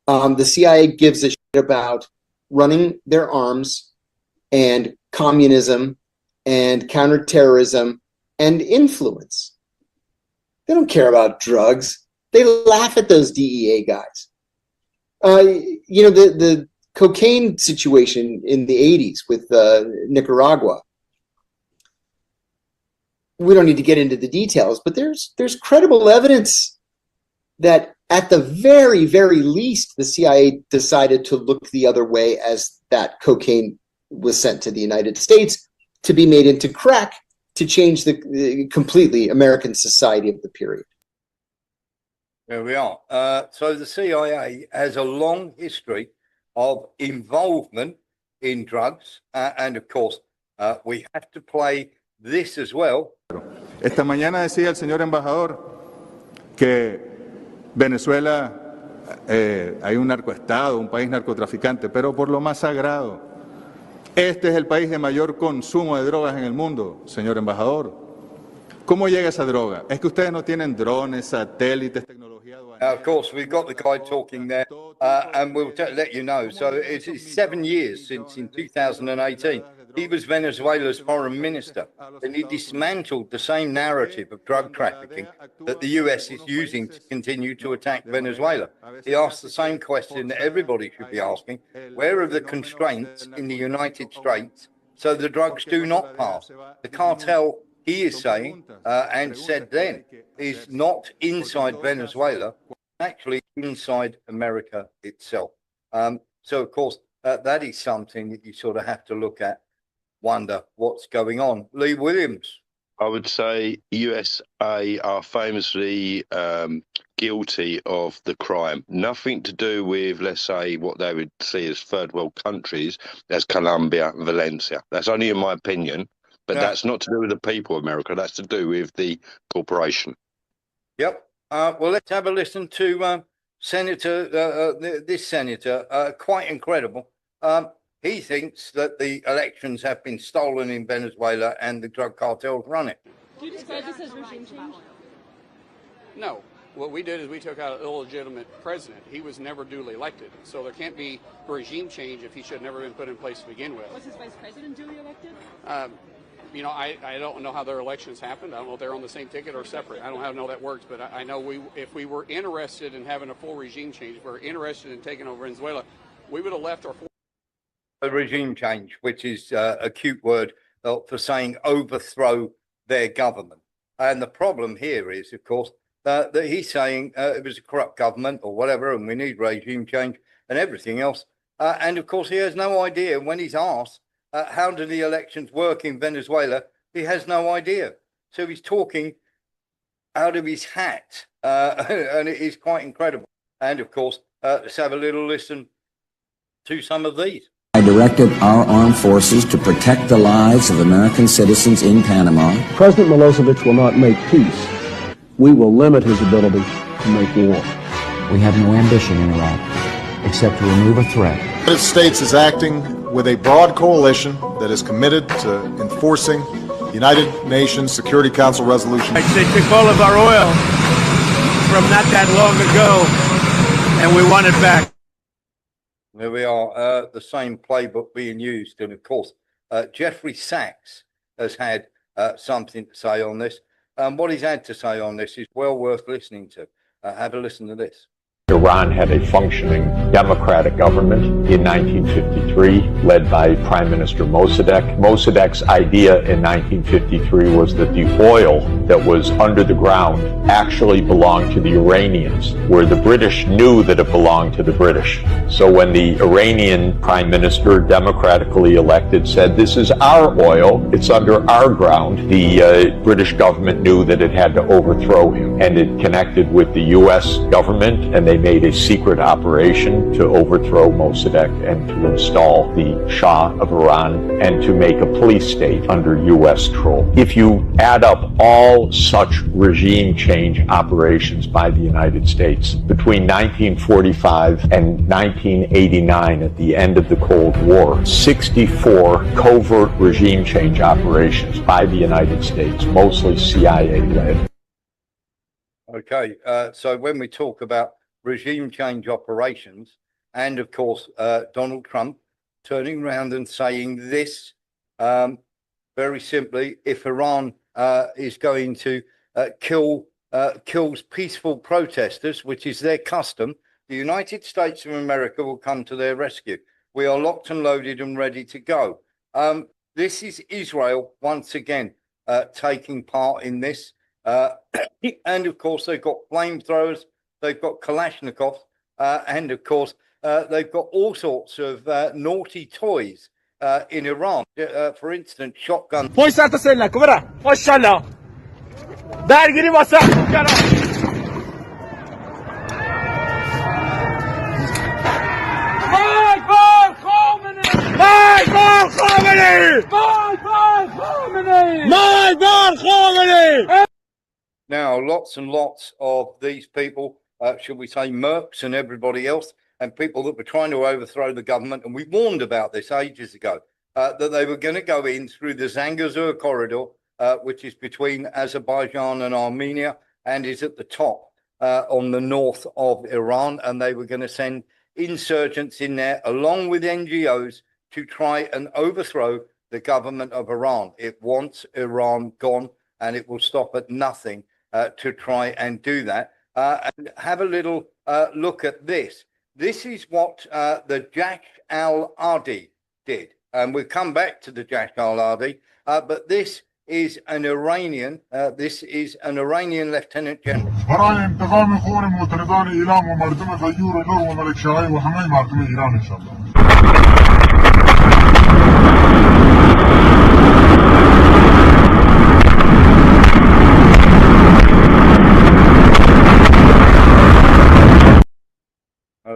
The CIA gives a shit about running their arms and communism and counterterrorism and influence. They don't care about drugs. They laugh at those DEA guys. You know, the cocaine situation in the 80s with Nicaragua. We don't need to get into the details, but there's credible evidence that at the very, very least, the CIA decided to look the other way as that cocaine was sent to the United States to be made into crack to change the completely American society of the period. There we are. So the CIA has a long history of involvement in drugs, and of course, we have to play this as well. Esta mañana decía el señor embajador que Venezuela hay un narcoestado, un país narcotraficante, pero por lo más sagrado, este es el país de mayor consumo de drogas en el mundo, señor embajador. ¿Cómo llega esa droga? Es que ustedes no tienen drones, satélites, tecnología aduanera. Of course, we've got the guy talking there, and we'll let you know. So it's 7 years since in 2018, he was Venezuela's foreign minister, and he dismantled the same narrative of drug trafficking that the US is using to continue to attack Venezuela. He asked the same question that everybody should be asking: where are the constraints in the United States so the drugs do not pass? The cartel, he is saying, and said then, is not inside Venezuela, actually inside America itself. So, of course, that is something that you sort of have to look at, wonder what's going on. Lee Williams. I would say USA are famously guilty of the crime. Nothing to do with, let's say, what they would see as third world countries, as Colombia, Valencia. That's only in my opinion. But that's not to do with the people of America. That's to do with the corporation. Yep. Well, let's have a listen to Senator, this senator, quite incredible. He thinks that the elections have been stolen in Venezuela and the drug cartels run it. Do you describe this as regime change? No. What we did is we took out an illegitimate president. He was never duly elected. So there can't be regime change if he should have never been put in place to begin with. Was his vice president duly elected? You know, I don't know how their elections happened. I don't know if they're on the same ticket or separate. I don't know how that works, but I know if we were interested in having a full regime change, if we were interested in taking over Venezuela, we would have left our... A regime change, which is a cute word for saying overthrow their government. And the problem here is, of course, that he's saying it was a corrupt government or whatever, and we need regime change and everything else. And, of course, he has no idea when he's asked, how do the elections work in Venezuela? He has no idea. So he's talking out of his hat, and it is quite incredible. And, of course, let's have a little listen to some of these. I directed our armed forces to protect the lives of American citizens in Panama. President Milosevic will not make peace. We will limit his ability to make war. We have no ambition in Iraq except to remove a threat. The United States is acting with a broad coalition that is committed to enforcing United Nations Security Council resolution. They took all of our oil from not that long ago, and we want it back. There we are, the same playbook being used. And, of course, Jeffrey Sachs has had something to say on this. What he's had to say on this is well worth listening to. Have a listen to this. Iran had a functioning democratic government in 1953, led by Prime Minister Mossadegh. Mossadegh's idea in 1953 was that the oil that was under the ground actually belonged to the Iranians, where the British knew that it belonged to the British. So when the Iranian Prime Minister, democratically elected, said, "This is our oil, it's under our ground," the British government knew that it had to overthrow him. And it connected with the U.S. government, and they made a secret operation to overthrow Mossadegh and to install the Shah of Iran and to make a police state under U.S. control. If you add up all such regime change operations by the United States between 1945 and 1989, at the end of the Cold War, 64 covert regime change operations by the United States, mostly CIA-led. Okay, so when we talk about regime change operations, and of course Donald Trump turning around and saying this, very simply, if Iran is going to kills peaceful protesters, which is their custom, the United States of America will come to their rescue. We are locked and loaded and ready to go. This is Israel once again taking part in this, and of course they've got flamethrowers. They've got Kalashnikovs, and of course, they've got all sorts of naughty toys in Iran. For instance, shotguns. Now, lots and lots of these people, should we say mercs and everybody else, and people that were trying to overthrow the government, and we warned about this ages ago, that they were going to go in through the Zangezur corridor, which is between Azerbaijan and Armenia, and is at the top on the north of Iran, and they were going to send insurgents in there along with NGOs to try and overthrow the government of Iran. It wants Iran gone, and it will stop at nothing to try and do that. And have a little look at this. This is what the Jash al-Adi did. And we'll come back to the Jash al-Adi, but this is an Iranian. This is an Iranian Lieutenant General.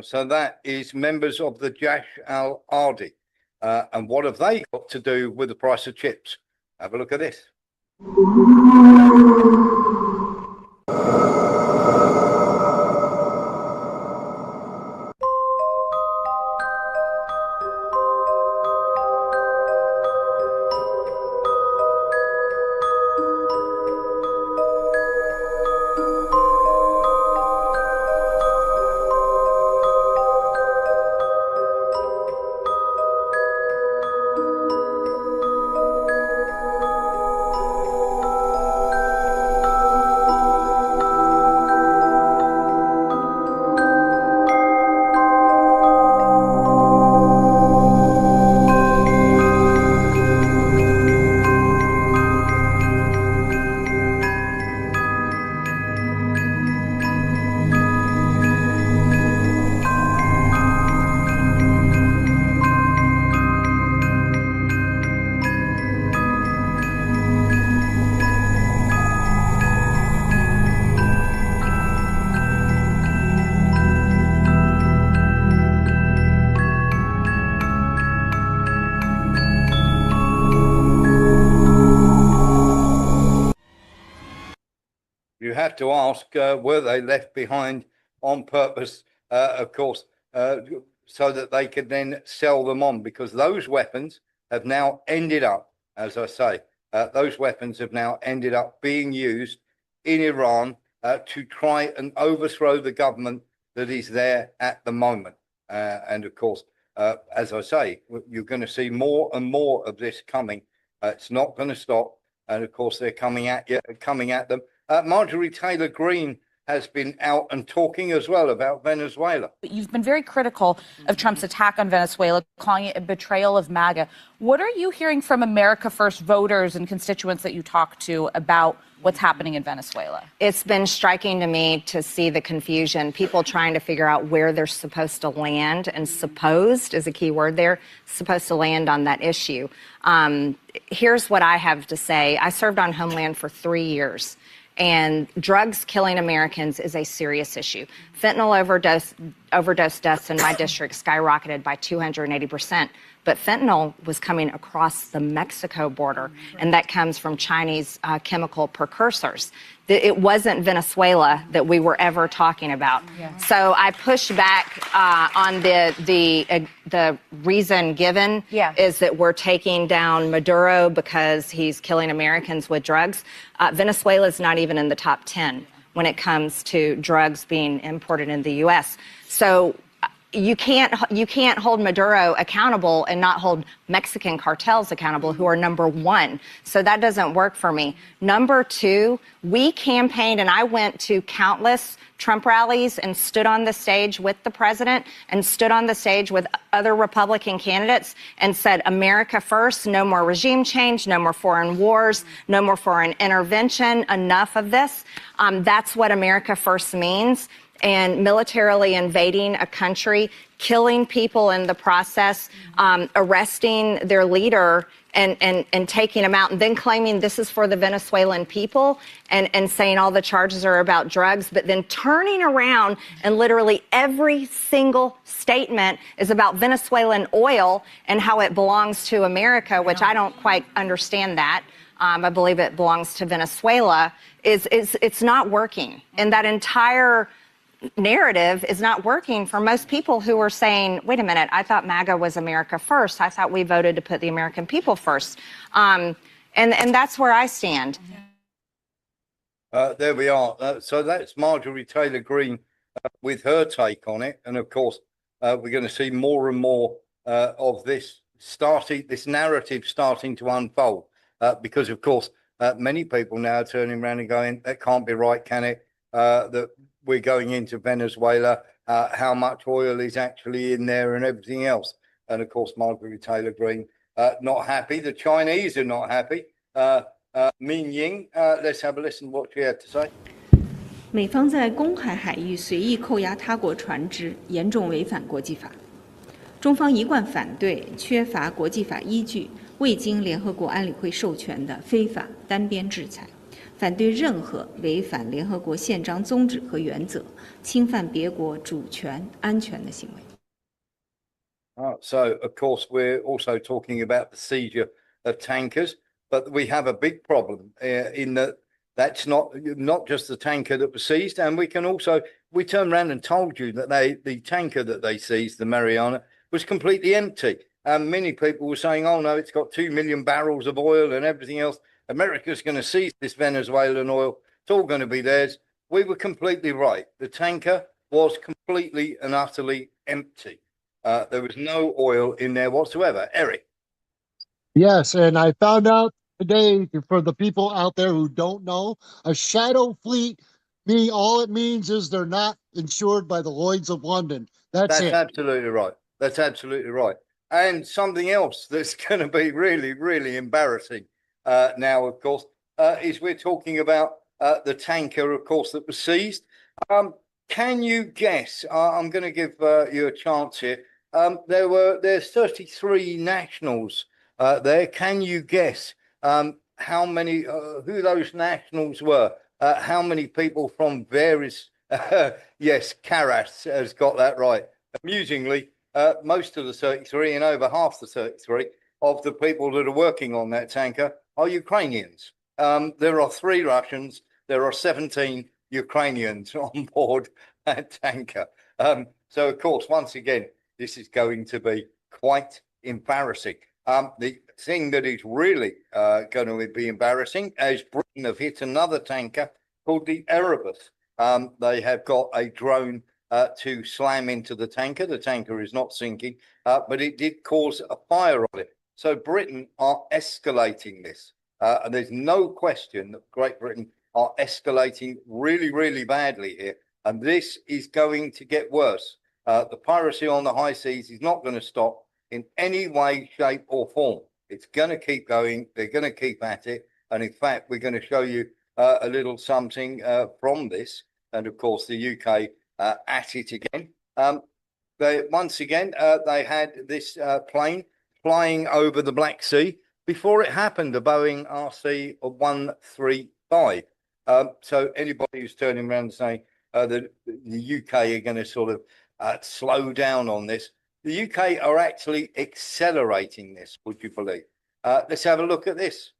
So that is members of the Jash al-Adi. And what have they got to do with the price of chips? Have a look at this. You have to ask, were they left behind on purpose, of course, so that they could then sell them on? Because those weapons have now ended up, as I say, those weapons have now ended up being used in Iran to try and overthrow the government that is there at the moment. And of course, as I say, you're going to see more and more of this coming. It's not going to stop. And of course, they're coming at you, coming at them. Marjorie Taylor Greene has been out and talking as well about Venezuela. You've been very critical of Trump's attack on Venezuela, calling it a betrayal of MAGA. What are you hearing from America First voters and constituents that you talk to about what's happening in Venezuela? It's been striking to me to see the confusion, people trying to figure out where they're supposed to land, and supposed is a key word there, supposed to land on that issue. Here's what I have to say. I served on Homeland for 3 years. And drugs killing Americans is a serious issue. Fentanyl overdose deaths in my district skyrocketed by 280%. But fentanyl was coming across the Mexico border, and that comes from Chinese chemical precursors. It wasn't Venezuela that we were ever talking about. Yeah. So I push back on the reason given is that we're taking down Maduro because he's killing Americans with drugs. Venezuela is not even in the top 10 when it comes to drugs being imported in the U.S. So you can't hold Maduro accountable and not hold Mexican cartels accountable, who are number one. So that doesn't work for me. Number two, we campaigned, and I went to countless Trump rallies and stood on the stage with the president and stood on the stage with other Republican candidates and said, America first, no more regime change, no more foreign wars, no more foreign intervention, enough of this. That's what America first means. And militarily invading a country, killing people in the process, arresting their leader and taking them out and then claiming this is for the Venezuelan people and saying all the charges are about drugs, but then turning around and literally every single statement is about Venezuelan oil and how it belongs to America, which I don't quite understand that. I believe it belongs to Venezuela. It's not working. And that entire narrative is not working for most people who are saying, wait a minute, I thought MAGA was America first. I thought we voted to put the American people first. And that's where I stand. There we are. So that's Marjorie Taylor Greene with her take on it. And of course, we're going to see more and more of this narrative starting to unfold. Because of course, many people now are turning around and going, that can't be right, can it? That we're going into Venezuela, how much oil is actually in there and everything else. And of course, Marjorie Taylor Greene, not happy. The Chinese are not happy. Min Ying, let's have a listen to what she had to say. 美方在公海海域随意扣押他国船只，严重违反国际法。中方一贯反对缺乏国际法依据、未经联合国安理会授权的非法单边制裁。 反对任何违反联合国宪章宗旨和原则、侵犯别国主权、安全的行为。 So, of course, we're also talking about the seizure of tankers, but we have a big problem in that that's not just the tanker that was seized, and we turned around and told you that the tanker that they seized, the Mariana, was completely empty. And many people were saying, oh no, it's got 2 million barrels of oil and everything else. America's going to seize this Venezuelan oil. It's all going to be theirs. We were completely right. The tanker was completely and utterly empty. There was no oil in there whatsoever. Eric. Yes, and I found out today, for the people out there who don't know, a shadow fleet, all it means is they're not insured by the Lloyd's of London. That's it. Absolutely right. That's absolutely right. And something else that's going to be really, really embarrassing. Now, of course, is we're talking about the tanker, of course, that was seized. Can you guess? I'm going to give you a chance here. There's 33 nationals there. Can you guess how many? Who those nationals were? How many people from various? Yes, Karas has got that right. Amusingly, most of the 33 and over half the 33 of the people that are working on that tanker are Ukrainians. There are 3 Russians. There are 17 Ukrainians on board that tanker. So, of course, once again, this is going to be quite embarrassing. The thing that is really going to be embarrassing is Britain have hit another tanker called the Erebus. They have got a drone to slam into the tanker. The tanker is not sinking, but it did cause a fire on it. So Britain are escalating this. And there's no question that Great Britain are escalating really, really badly here. And this is going to get worse. The piracy on the high seas is not going to stop in any way, shape or form. It's going to keep going. They're going to keep at it. And in fact, we're going to show you a little something from this. And of course, the UK at it again. Once again, they had this plane flying over the Black Sea. Before it happened, the Boeing RC-135. So anybody who's turning around and saying that the UK are going to sort of slow down on this, the UK are actually accelerating this, would you believe? Let's have a look at this.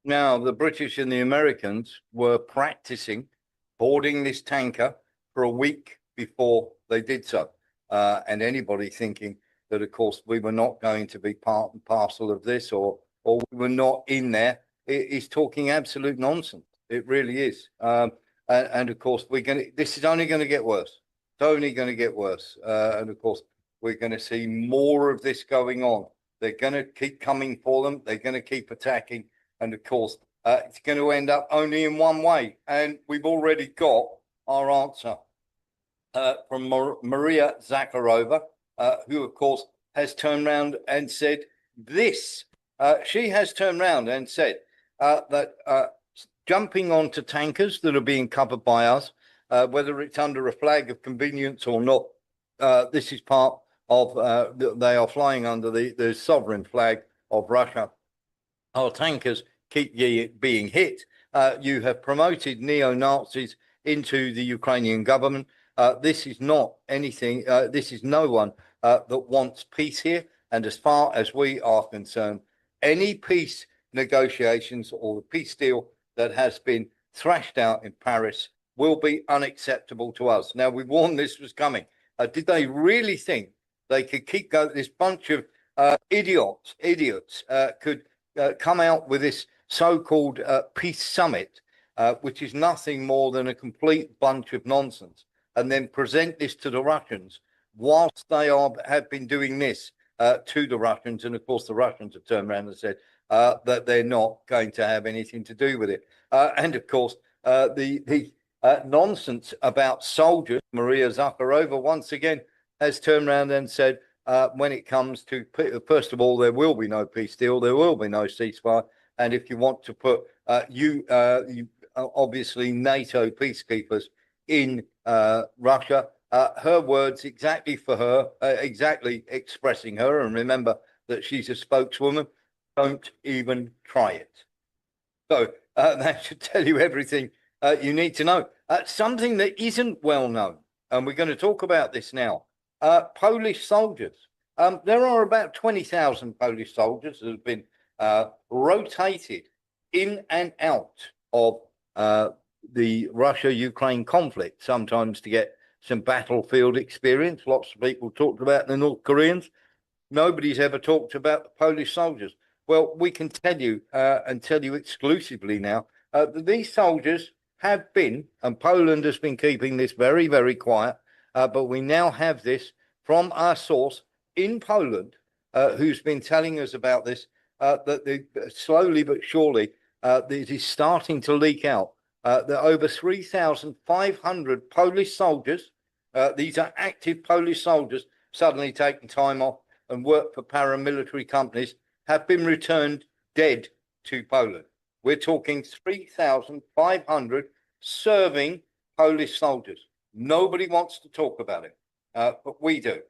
Now, the British and the Americans were practicing boarding this tanker for a week before they did so. And anybody thinking that, of course, we were not going to be part and parcel of this, or we were not in there, is talking absolute nonsense. It really is. And of course, this is only going to get worse. It's only going to get worse. And of course, we're going to see more of this going on. They're going to keep coming for them. They're going to keep attacking. And of course, it's going to end up only in one way. And we've already got our answer from Maria Zakharova, who, of course, has turned around and said this. She has turned around and said that jumping onto tankers that are being covered by us, whether it's under a flag of convenience or not, this is part of, they are flying under the sovereign flag of Russia. Our tankers keep being hit. You have promoted neo-Nazis into the Ukrainian government. This is not anything, this is no one that wants peace here. And as far as we are concerned, any peace negotiations or the peace deal that has been thrashed out in Paris will be unacceptable to us. Now, we warned this was coming. Did they really think they could keep going? This bunch of idiots could come out with this so-called peace summit, which is nothing more than a complete bunch of nonsense, and then present this to the Russians whilst they have been doing this to the Russians. And of course, the Russians have turned around and said that they're not going to have anything to do with it. And of course, the nonsense about soldiers, Maria Zakharova once again has turned around and said, when it comes to, first of all, there will be no peace deal, there will be no ceasefire. And if you want to put obviously NATO peacekeepers in Russia, her words exactly for her, exactly expressing her, and remember that she's a spokeswoman, don't even try it. So that should tell you everything you need to know. Something that isn't well known, and we're going to talk about this now, Polish soldiers. There are about 20,000 Polish soldiers that have been rotated in and out of the Russia-Ukraine conflict, sometimes to get some battlefield experience. Lots of people talked about the North Koreans. Nobody's ever talked about the Polish soldiers. Well, we can tell you and tell you exclusively now that these soldiers have been, and Poland has been keeping this very, very quiet, but we now have this from our source in Poland, who's been telling us about this, that slowly but surely it is starting to leak out that over 3,500 Polish soldiers, these are active Polish soldiers, suddenly taking time off and work for paramilitary companies, have been returned dead to Poland. We're talking 3,500 serving Polish soldiers. Nobody wants to talk about it, but we do.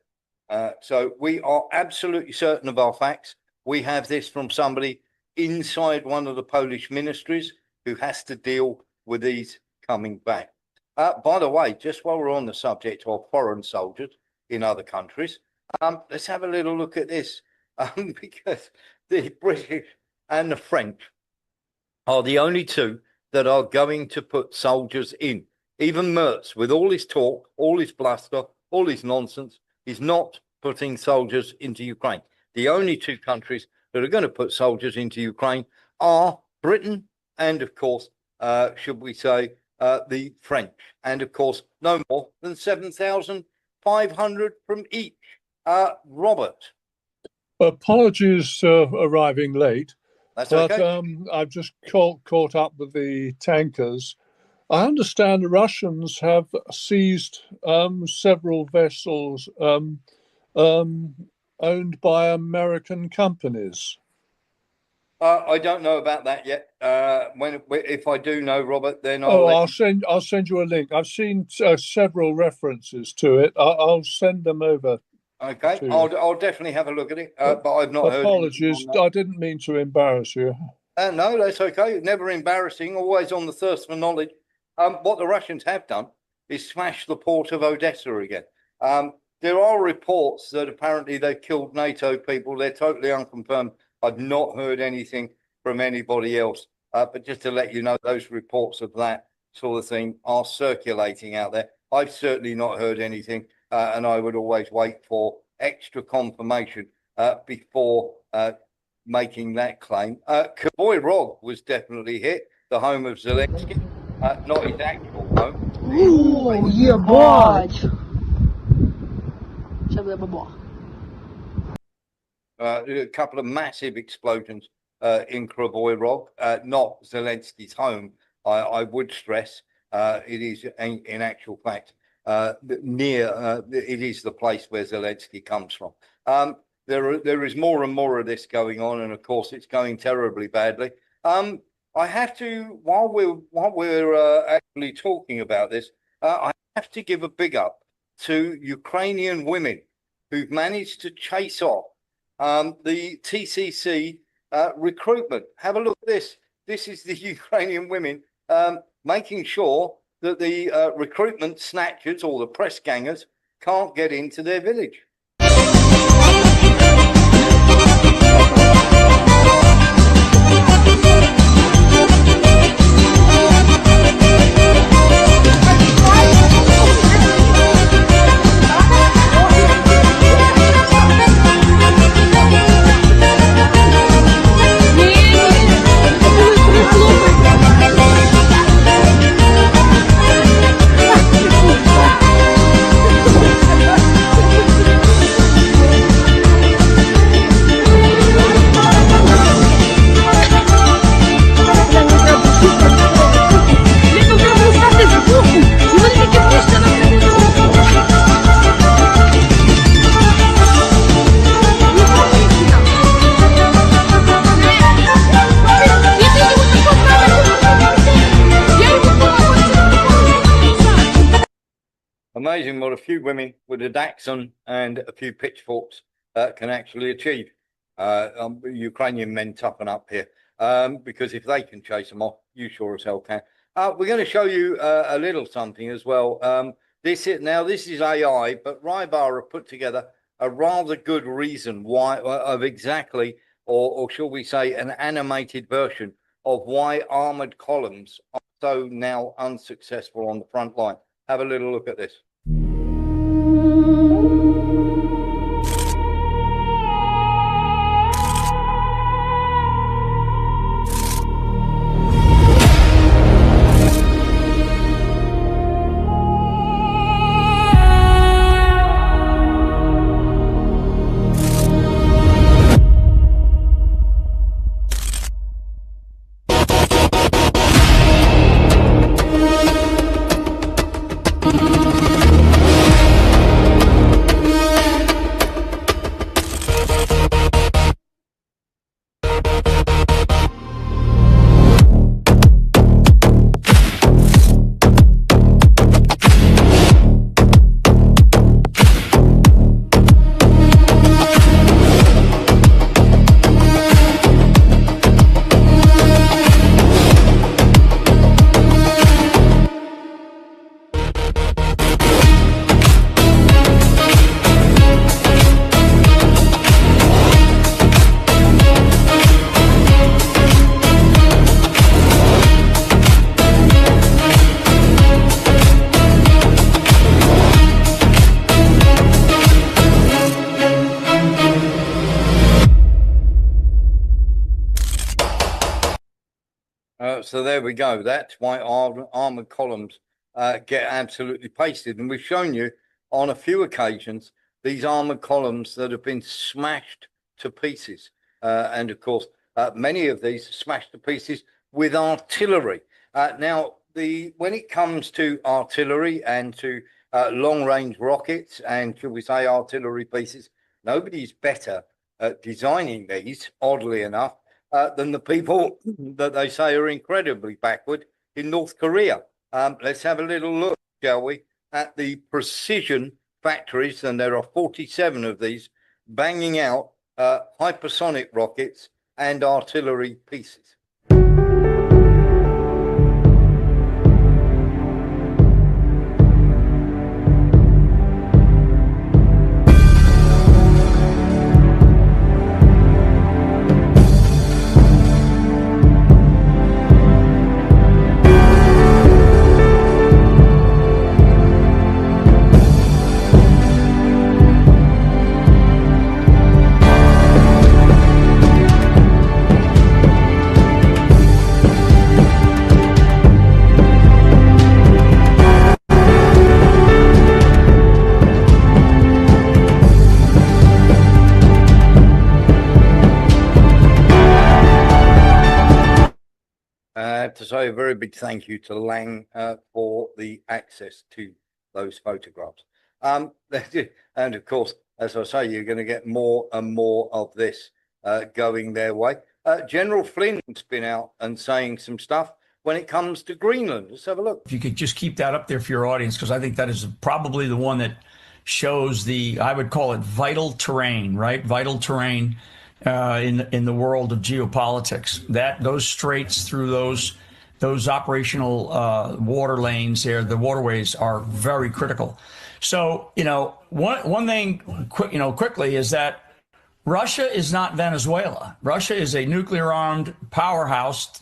So we are absolutely certain of our facts. We have this from somebody inside one of the Polish ministries who has to deal with these coming back. By the way, just while we're on the subject of foreign soldiers in other countries, let's have a little look at this, because the British and the French are the only two that are going to put soldiers in. Even Merz, with all his talk, all his bluster, all his nonsense, is not putting soldiers into Ukraine. The only two countries that are going to put soldiers into Ukraine are Britain and, of course, should we say, the French. And, of course, no more than 7,500 from each. Robert. Apologies arriving late. That's okay. But I've just caught up with the tankers. I understand the Russians have seized several vessels owned by American companies. I don't know about that yet. If I do know, Robert, then I'll send you a link. I've seen several references to it. I'll send them over. Okay, I'll definitely have a look at it, but I've not heard. Apologies, I didn't mean to embarrass you. No, that's okay. Never embarrassing. Always on the thirst for knowledge. What the Russians have done is smash the port of Odessa again. There are reports that apparently they've killed NATO people. They're totally unconfirmed. I've not heard anything from anybody else. But just to let you know, those reports of that sort of thing are circulating out there. I've certainly not heard anything, and I would always wait for extra confirmation before making that claim. Kavoy Rog was definitely hit, the home of Zelensky, not his actual home. Ooh, ебать! A couple of massive explosions in Kavoy Rog, not Zelensky's home, I would stress. It is, in actual fact, near, it is the place where Zelensky comes from. There is more and more of this going on, and of course, it's going terribly badly. I have to, while we're actually talking about this, I have to give a big up to Ukrainian women who've managed to chase off the TCC recruitment. Have a look at this. This is the Ukrainian women making sure that the recruitment snatchers or the press gangers can't get into their village. Amazing what a few women with a Dachshund and a few pitchforks can actually achieve. Ukrainian men toughen up here because if they can chase them off, you sure as hell can. We're going to show you a little something as well. This is AI, but Rybar have put together a rather good reason why of exactly, or shall we say, an animated version of why armored columns are so now unsuccessful on the front line. Have a little look at this. So there we go. That's why armored columns get absolutely pasted. And we've shown you on a few occasions these armored columns that have been smashed to pieces. And of course, many of these are smashed to pieces with artillery. Now, when it comes to artillery and to long-range rockets and, shall we say, artillery pieces, nobody's better at designing these, oddly enough, than the people that they say are incredibly backward in North Korea. Let's have a little look, shall we, at the precision factories, and there are 47 of these, banging out hypersonic rockets and artillery pieces. to say a very big thank you to Lang for the access to those photographs. And of course, as I say, you're going to get more and more of this going their way. General Flynn's been out and saying some stuff when it comes to Greenland. Let's have a look. If you could just keep that up there for your audience, because I think that is probably the one that shows the, I would call it vital terrain, right? Vital terrain in the world of geopolitics. Those straits through those operational water lanes there, the waterways, are very critical. So, one thing, quickly, is that Russia is not Venezuela. Russia is a nuclear-armed powerhouse,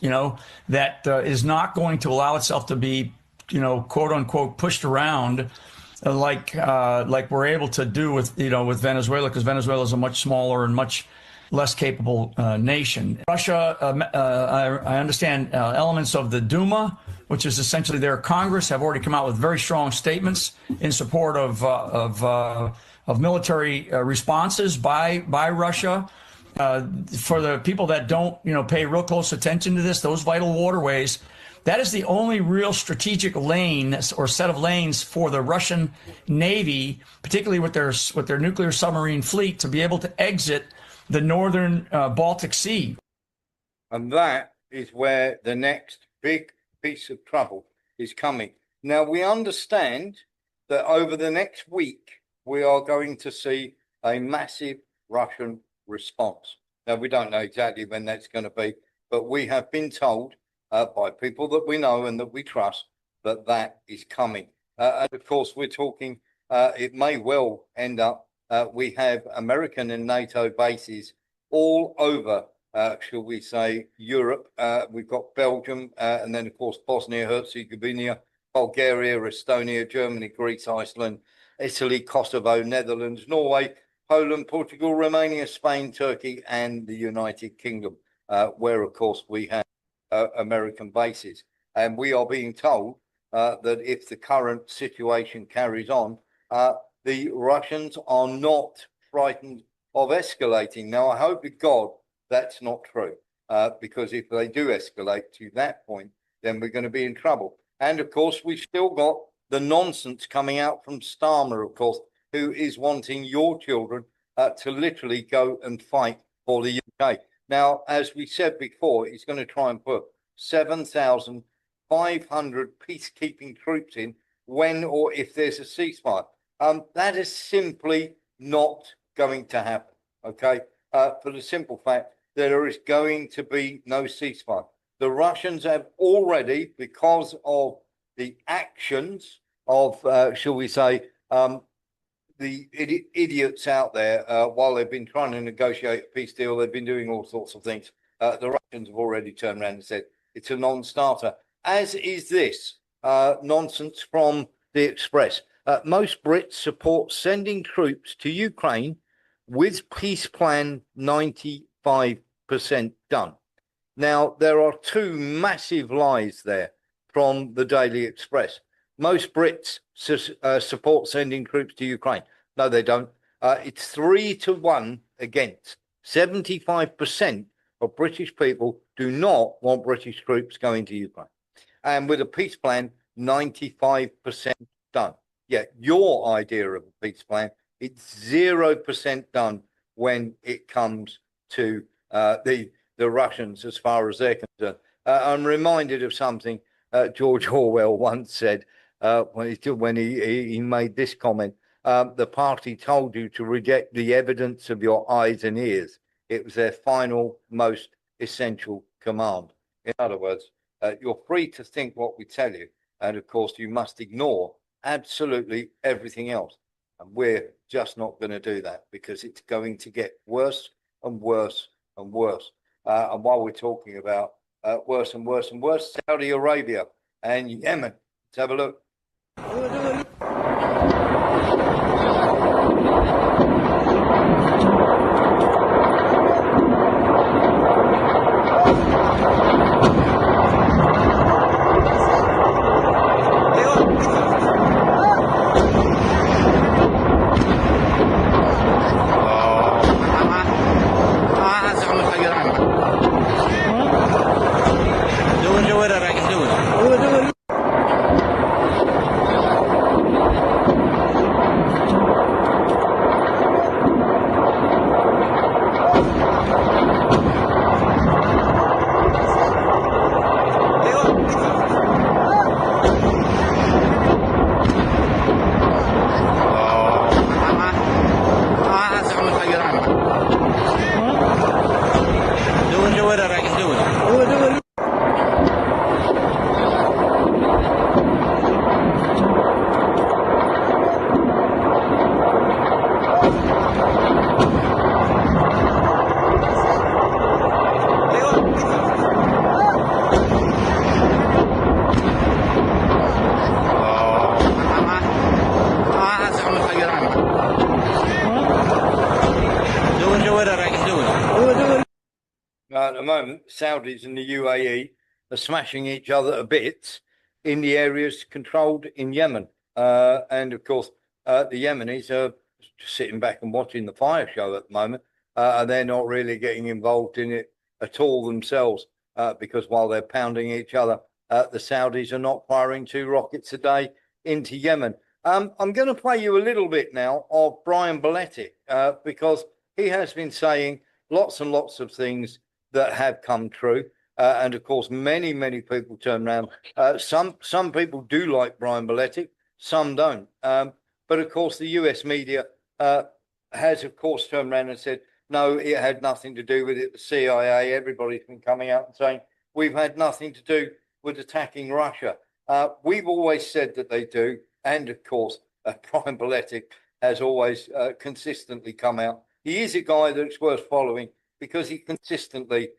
that is not going to allow itself to be, quote unquote, pushed around like we're able to do with Venezuela, because Venezuela is a much smaller and much less capable nation. Russia, I understand elements of the Duma, which is essentially their Congress, have already come out with very strong statements in support of military responses by Russia. For the people that don't, pay real close attention to this, those vital waterways, that is the only real strategic lane or set of lanes for the Russian Navy, particularly with their nuclear submarine fleet, to be able to exit the northern Baltic Sea. And that is where the next big piece of trouble is coming. Now, we understand that over the next week, we are going to see a massive Russian response. Now, we don't know exactly when that's going to be, but we have been told by people that we know and that we trust that that is coming. And of course, we're talking, it may well end up, we have American and NATO bases all over, shall we say, Europe. We've got Belgium, and then, of course, Bosnia, Herzegovina, Bulgaria, Estonia, Germany, Greece, Iceland, Italy, Kosovo, Netherlands, Norway, Poland, Portugal, Romania, Spain, Turkey, and the United Kingdom, where, of course, we have American bases. And we are being told that if the current situation carries on, the Russians are not frightened of escalating. Now, I hope to God that's not true, because if they do escalate to that point, then we're going to be in trouble. And of course, we've still got the nonsense coming out from Starmer, of course, who is wanting your children to literally go and fight for the UK. Now, as we said before, he's going to try and put 7,500 peacekeeping troops in when or if there's a ceasefire. That is simply not going to happen, okay? For the simple fact that there is going to be no ceasefire. The Russians have already, because of the actions of, shall we say, the idiots out there, while they've been trying to negotiate a peace deal, they've been doing all sorts of things. The Russians have already turned around and said it's a non-starter, as is this nonsense from the Express. Most Brits support sending troops to Ukraine with peace plan 95% done. Now, there are two massive lies there from the Daily Express. Most Brits support sending troops to Ukraine. No, they don't. It's 3-1 against. 75% of British people do not want British troops going to Ukraine. And with a peace plan, 95% done. Yeah, your idea of a peace plan, it's 0% done when it comes to the Russians as far as they're concerned. I'm reminded of something George Orwell once said when he made this comment. The party told you to reject the evidence of your eyes and ears. It was their final, most essential command. In other words, you're free to think what we tell you. And of course, you must ignore absolutely everything else. And we're just not going to do that, because it's going to get worse and worse and worse. And while we're talking about worse and worse and worse, Saudi Arabia and Yemen. Let's have a look. جوه الراجل the moment, Saudis and the UAE are smashing each other to bits in the areas controlled in Yemen. And of course, the Yemenis are just sitting back and watching the fire show at the moment. And they're not really getting involved in it at all themselves, because while they're pounding each other, the Saudis are not firing 2 rockets a day into Yemen. I'm going to play you a little bit now of Brian Belletti, because he has been saying lots and lots of things that have come true. And of course, many, many people turn around. Some people do like Brian Belletti, some don't. But of course, the US media has, of course, turned around and said, no, it had nothing to do with it. The CIA, everybody's been coming out and saying, we've had nothing to do with attacking Russia. We've always said that they do. And of course, Brian Belletti has always consistently come out. He is a guy that's worth following because he consistently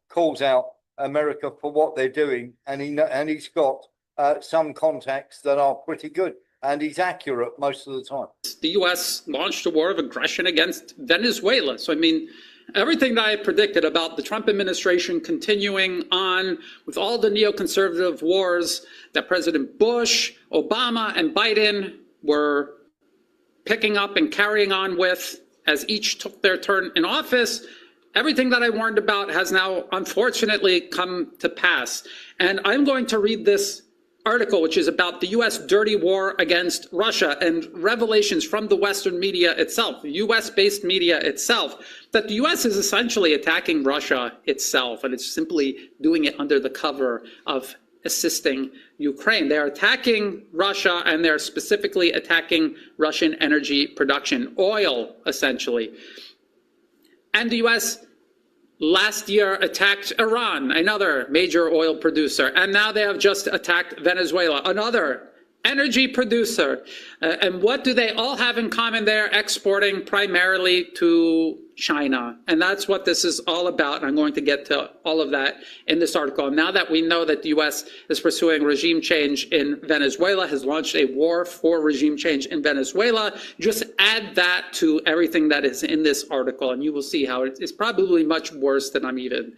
calls out America for what they're doing. And he's got some contacts that are pretty good. And he's accurate most of the time. The U.S. launched a war of aggression against Venezuela. So, I mean, everything that I predicted about the Trump administration continuing on with all the neoconservative wars that President Bush, Obama, and Biden were picking up and carrying on with as each took their turn in office, everything that I warned about has now unfortunately come to pass. And I'm going to read this article, which is about the U.S. dirty war against Russia and revelations from the Western media itself, U.S.-based media itself, that the U.S. is essentially attacking Russia itself, and it's simply doing it under the cover of assisting Ukraine. They're attacking Russia, and they're specifically attacking Russian energy production, oil, essentially. And the U.S. last year attacked Iran, another major oil producer, and now they have just attacked Venezuela, another energy producer. And what do they all have in common? They're exporting primarily to China. And that's what this is all about. And I'm going to get to all of that in this article. Now that we know that the U.S. is pursuing regime change in Venezuela, has launched a war for regime change in Venezuela, just add that to everything that is in this article, and you will see how it's probably much worse than I'm even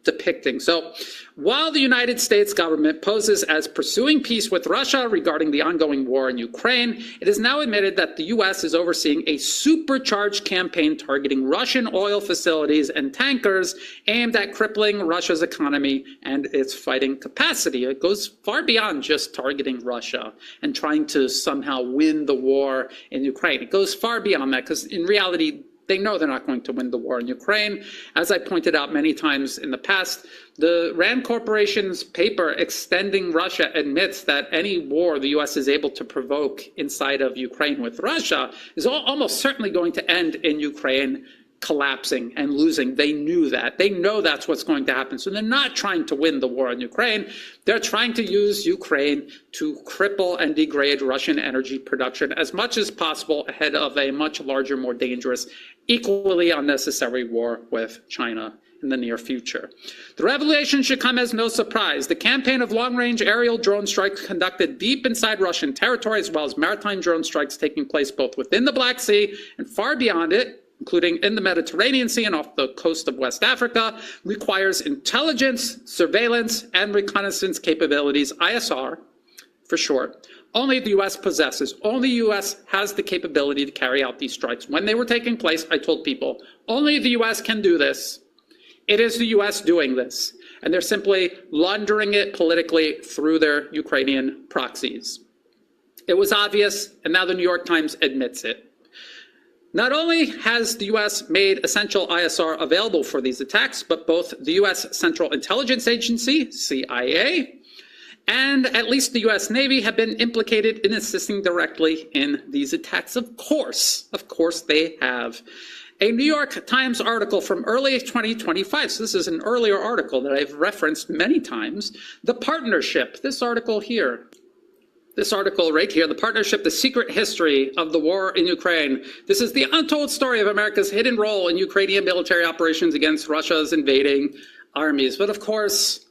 depicting. So while the United States government poses as pursuing peace with Russia regarding the ongoing war in Ukraine, it is now admitted that the U.S. is overseeing a supercharged campaign targeting Russian oil facilities and tankers aimed at crippling Russia's economy and its fighting capacity. It goes far beyond just targeting Russia and trying to somehow win the war in Ukraine. It goes far beyond that because in reality, they know they're not going to win the war in Ukraine. As I pointed out many times in the past, the Rand Corporation's paper extending Russia admits that any war the U.S. is able to provoke inside of Ukraine with Russia is almost certainly going to end in Ukraine collapsing and losing. They knew that. They know that's what's going to happen. So they're not trying to win the war in Ukraine. They're trying to use Ukraine to cripple and degrade Russian energy production as much as possible ahead of a much larger, more dangerous, equally unnecessary war with China in the near future. The revelation should come as no surprise. The campaign of long-range aerial drone strikes conducted deep inside Russian territory, as well as maritime drone strikes taking place both within the Black Sea and far beyond it, including in the Mediterranean Sea and off the coast of West Africa, requires intelligence, surveillance, and reconnaissance capabilities, ISR for short. Only the U.S. possesses. Only the U.S. has the capability to carry out these strikes. When they were taking place, I told people, only the U.S. can do this. It is the U.S. doing this. And they're simply laundering it politically through their Ukrainian proxies. It was obvious, and now the New York Times admits it. Not only has the U.S. made essential ISR available for these attacks, but both the U.S. Central Intelligence Agency, CIA, and at least the U.S. Navy have been implicated in assisting directly in these attacks. Of course they have. A New York Times article from early 2025, so this is an earlier article that I've referenced many times, The Partnership, this article here. This article right here, The Partnership, The Secret History of the War in Ukraine. This is the untold story of America's hidden role in Ukrainian military operations against Russia's invading armies. But of course,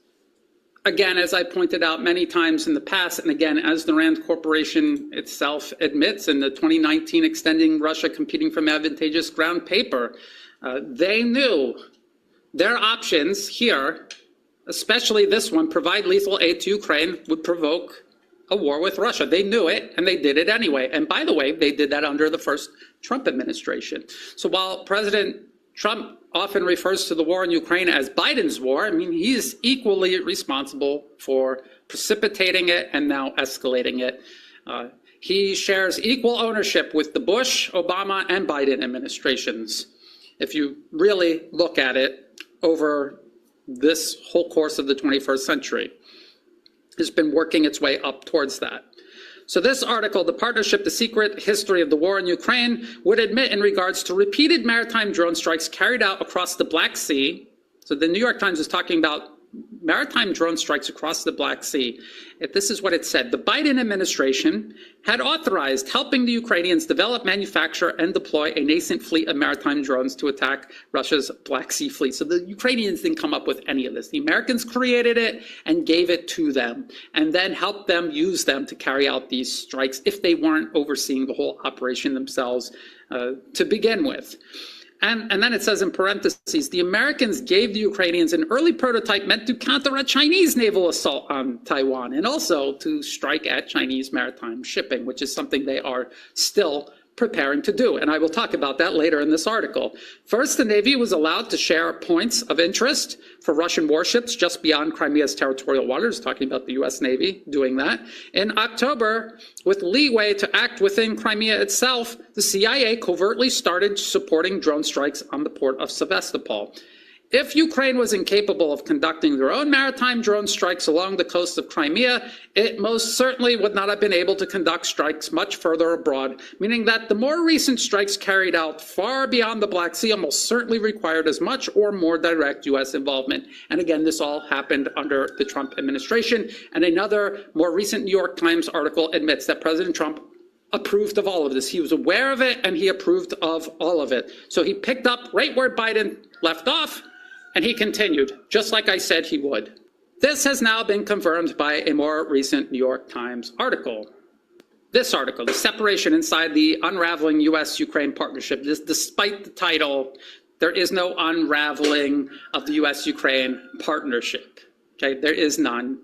again, as I pointed out many times in the past, and again, as the Rand Corporation itself admits in the 2019 Extending Russia Competing from Advantageous Ground paper, they knew their options here, especially this one, provide lethal aid to Ukraine, would provoke a war with Russia. They knew it, and they did it anyway. And by the way, they did that under the first Trump administration. So while President Trump often refers to the war in Ukraine as Biden's war, I mean, he's equally responsible for precipitating it and now escalating it. He shares equal ownership with the Bush, Obama, and Biden administrations. If you really look at it over this whole course of the 21st century, has been working its way up towards that. So this article, The Partnership, The Secret History of the War in Ukraine, would admit in regards to repeated maritime drone strikes carried out across the Black Sea. So the New York Times is talking about maritime drone strikes across the Black Sea. This is what it said. The Biden administration had authorized helping the Ukrainians develop, manufacture, and deploy a nascent fleet of maritime drones to attack Russia's Black Sea fleet. So the Ukrainians didn't come up with any of this. The Americans created it and gave it to them, and then helped them use them to carry out these strikes if they weren't overseeing the whole operation themselves to begin with. And then it says in parentheses, the Americans gave the Ukrainians an early prototype meant to counter a Chinese naval assault on Taiwan, and also to strike at Chinese maritime shipping, which is something they are still preparing to do. And I will talk about that later in this article. First, the Navy was allowed to share points of interest for Russian warships just beyond Crimea's territorial waters, talking about the U.S. Navy doing that. In October, with leeway to act within Crimea itself, the CIA covertly started supporting drone strikes on the port of Sevastopol. If Ukraine was incapable of conducting their own maritime drone strikes along the coast of Crimea, it most certainly would not have been able to conduct strikes much further abroad, meaning that the more recent strikes carried out far beyond the Black Sea almost certainly required as much or more direct U.S. involvement. And again, this all happened under the Trump administration. And another more recent New York Times article admits that President Trump approved of all of this. He was aware of it, and he approved of all of it. So he picked up right where Biden left off, and he continued, just like I said he would. This has now been confirmed by a more recent New York Times article. This article, The Separation Inside the Unraveling U.S.-Ukraine Partnership. Despite the title, there is no unraveling of the U.S.-Ukraine partnership. Okay, there is none.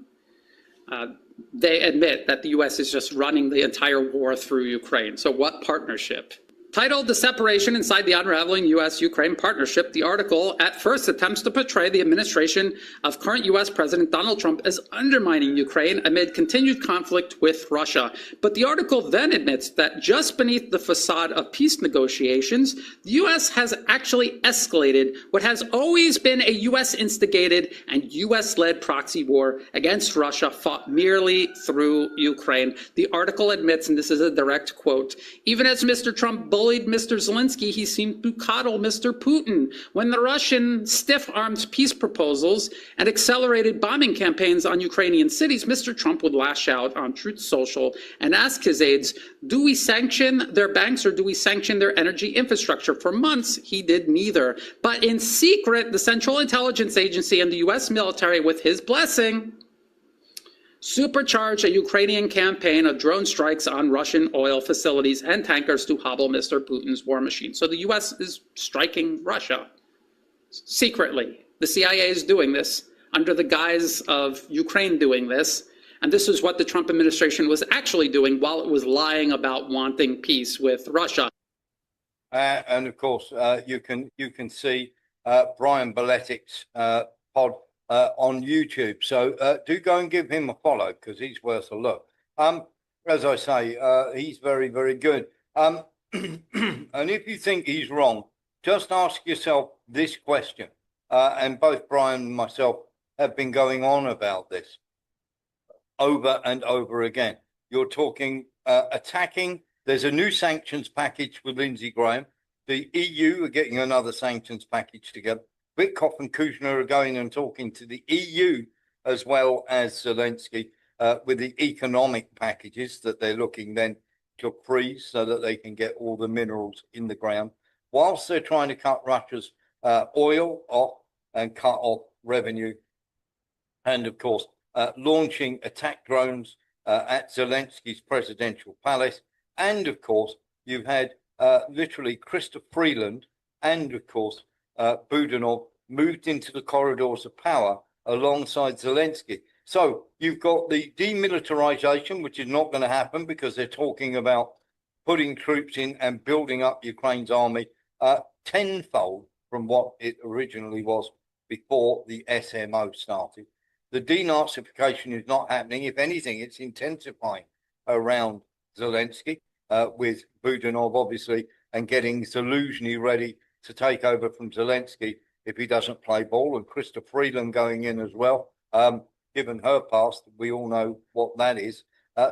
They admit that the U.S. is just running the entire war through Ukraine. So what partnership? Titled The Separation Inside the Unraveling U.S.-Ukraine Partnership, the article at first attempts to portray the administration of current U.S. President Donald Trump as undermining Ukraine amid continued conflict with Russia. But the article then admits that just beneath the facade of peace negotiations, the U.S. has actually escalated what has always been a U.S.-instigated and U.S.-led proxy war against Russia fought merely through Ukraine. The article admits, and this is a direct quote, even as Mr. Trump bullied Mr. Zelensky, he seemed to coddle Mr. Putin. When the Russian stiff-armed peace proposals and accelerated bombing campaigns on Ukrainian cities, Mr. Trump would lash out on Truth Social and ask his aides, do we sanction their banks or do we sanction their energy infrastructure? For months, he did neither. But in secret, the Central Intelligence Agency and the U.S. military, with his blessing, supercharged a Ukrainian campaign of drone strikes on Russian oil facilities and tankers to hobble Mr. Putin's war machine. So the U.S. is striking Russia secretly. The CIA is doing this under the guise of Ukraine doing this. And this is what the Trump administration was actually doing while it was lying about wanting peace with Russia. And of course, you can see Brian Beletic's pod on YouTube. So do go and give him a follow because he's worth a look. As I say, he's very, very good. And if you think he's wrong, just ask yourself this question. And both Brian and myself have been going on about this over and over again. You're talking attacking. There's a new sanctions package with Lindsey Graham. The EU are getting another sanctions package together. Witkoff and Kushner are going and talking to the EU as well as Zelensky with the economic packages that they're looking then to freeze so that they can get all the minerals in the ground, whilst they're trying to cut Russia's oil off and cut off revenue. And of course, launching attack drones at Zelensky's presidential palace. And of course, you've had literally Christopher Freeland and of course, Budanov moved into the corridors of power alongside Zelensky. So you've got the demilitarization, which is not going to happen because they're talking about putting troops in and building up Ukraine's army tenfold from what it originally was before the SMO started. The denazification is not happening. If anything, it's intensifying around Zelensky, with Budanov, obviously, and getting Zaluzhny ready to take over from Zelensky if he doesn't play ball, and Krista Freeland going in as well. Given her past, we all know what that is.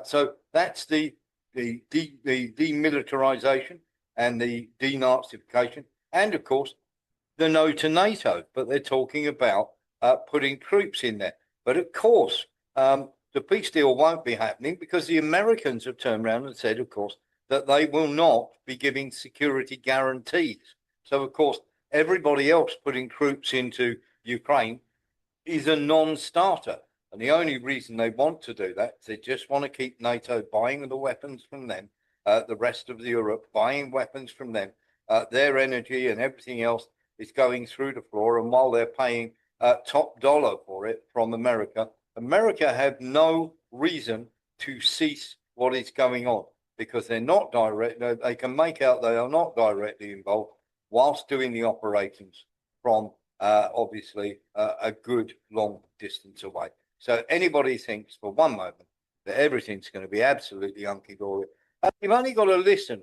So that's the demilitarization and the denazification, and of course the no to NATO. But they're talking about putting troops in there. But of course, the peace deal won't be happening because the Americans have turned around and said, of course, that they will not be giving security guarantees. So of course, everybody else putting troops into Ukraine is a non-starter. And the only reason they want to do that is they just want to keep NATO buying the weapons from them, the rest of Europe buying weapons from them. Their energy and everything else is going through the floor. And while they're paying top dollar for it from America, America have no reason to cease what is going on because they're not direct. They can make out they are not directly involved whilst doing the operations from obviously a good long distance away. So anybody thinks for one moment that everything's going to be absolutely hunky-dory, you've only got to listen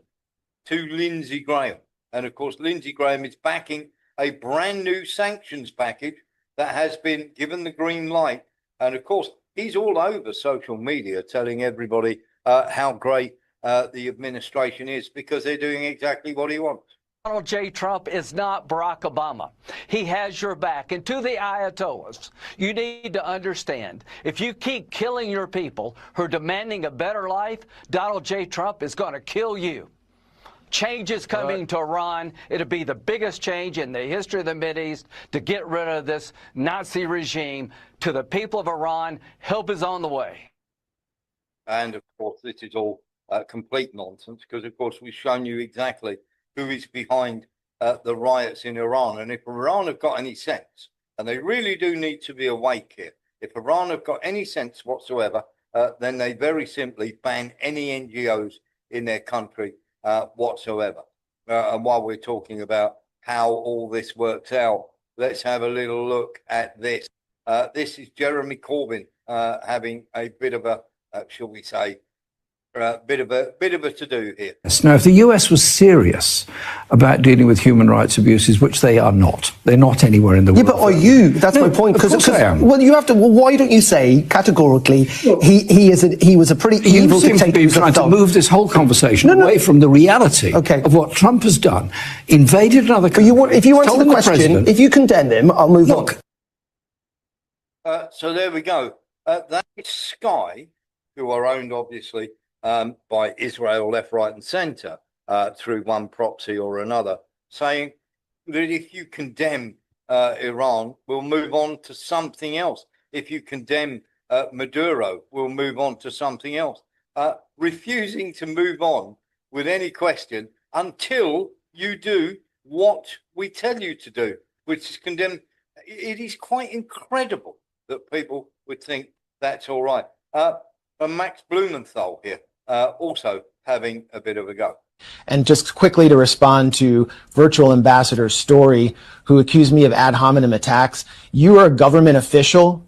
to Lindsey Graham. And of course, Lindsey Graham is backing a brand new sanctions package that has been given the green light. And of course, he's all over social media telling everybody how great the administration is because they're doing exactly what he wants. Donald J. Trump is not Barack Obama. He has your back. And to the Ayatollahs, you need to understand, if you keep killing your people who are demanding a better life, Donald J. Trump is going to kill you. Change is coming to Iran. It'll be the biggest change in the history of the Mideast to get rid of this Nazi regime. To the people of Iran, help is on the way. And of course, this is all complete nonsense because, of course, we've shown you exactly who is behind the riots in Iran. And if Iran have got any sense, and they really do need to be awake here, if Iran have got any sense whatsoever, then they very simply ban any NGOs in their country whatsoever. And while we're talking about how all this works out, let's have a little look at this. This is Jeremy Corbyn having a bit of a, shall we say, bit of a to-do here. Now, if the US was serious about dealing with human rights abuses, which they are not, they're not anywhere in the world. Yeah, but are you? That's my point. Of course I am. Well, you have to. Well, why don't you say categorically he was a pretty evil dictator? You seem to be trying to move this whole conversation away from the reality of what Trump has done. Invaded another country. If you answer the question, if you condemn him, I'll move on. So there we go. That is Sky, who are owned obviously by Israel left, right and centre through one proxy or another, saying that if you condemn Iran, we'll move on to something else. If you condemn Maduro, we'll move on to something else. Refusing to move on with any question until you do what we tell you to do, which is condemn. It is quite incredible that people would think that's all right. And Max Blumenthal here also having a bit of a go. And just quickly to respond to Virtual Ambassador Story, who accused me of ad hominem attacks. You are a government official.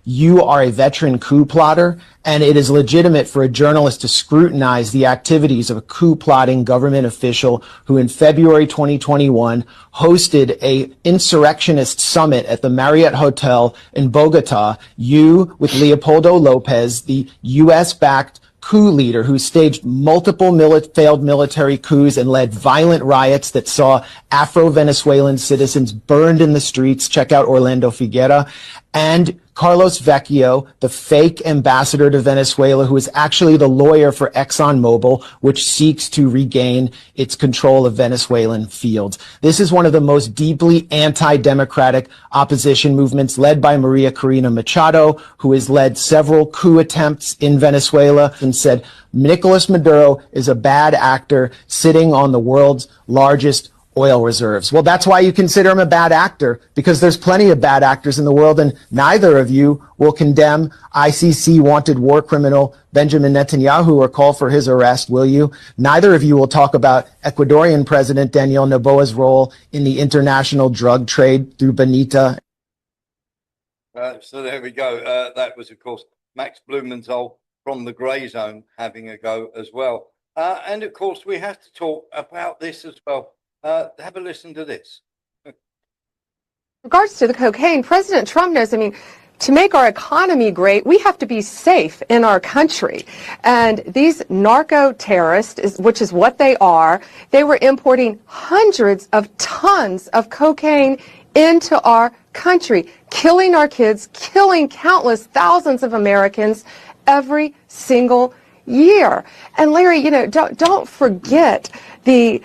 You are a veteran coup plotter, and it is legitimate for a journalist to scrutinize the activities of a coup-plotting government official who in February 2021 hosted a insurrectionist summit at the Marriott Hotel in Bogota. You, with Leopoldo Lopez, the U.S.-backed coup leader who staged multiple failed military coups and led violent riots that saw Afro-Venezuelan citizens burned in the streets. Check out Orlando Figuera. And Carlos Vecchio, the fake ambassador to Venezuela, who is actually the lawyer for ExxonMobil, which seeks to regain its control of Venezuelan fields. This is one of the most deeply anti-democratic opposition movements led by Maria Corina Machado, who has led several coup attempts in Venezuela and said Nicolas Maduro is a bad actor sitting on the world's largest oil reserves. Well, that's why you consider him a bad actor, because there's plenty of bad actors in the world, and neither of you will condemn ICC wanted war criminal Benjamin Netanyahu or call for his arrest, will you? Neither of you will talk about Ecuadorian President Daniel Noboa's role in the international drug trade through Benita. So there we go. That was, of course, Max Blumenthal from the Grey Zone having a go as well. And of course, we have to talk about this as well. Have a listen to this. Regards to the cocaine, President Trump knows, I mean, to make our economy great, we have to be safe in our country. And these narco terrorists, which is what they are, they were importing hundreds of tons of cocaine into our country, killing our kids, killing countless thousands of Americans every single year. And Larry, you know, don't forget, the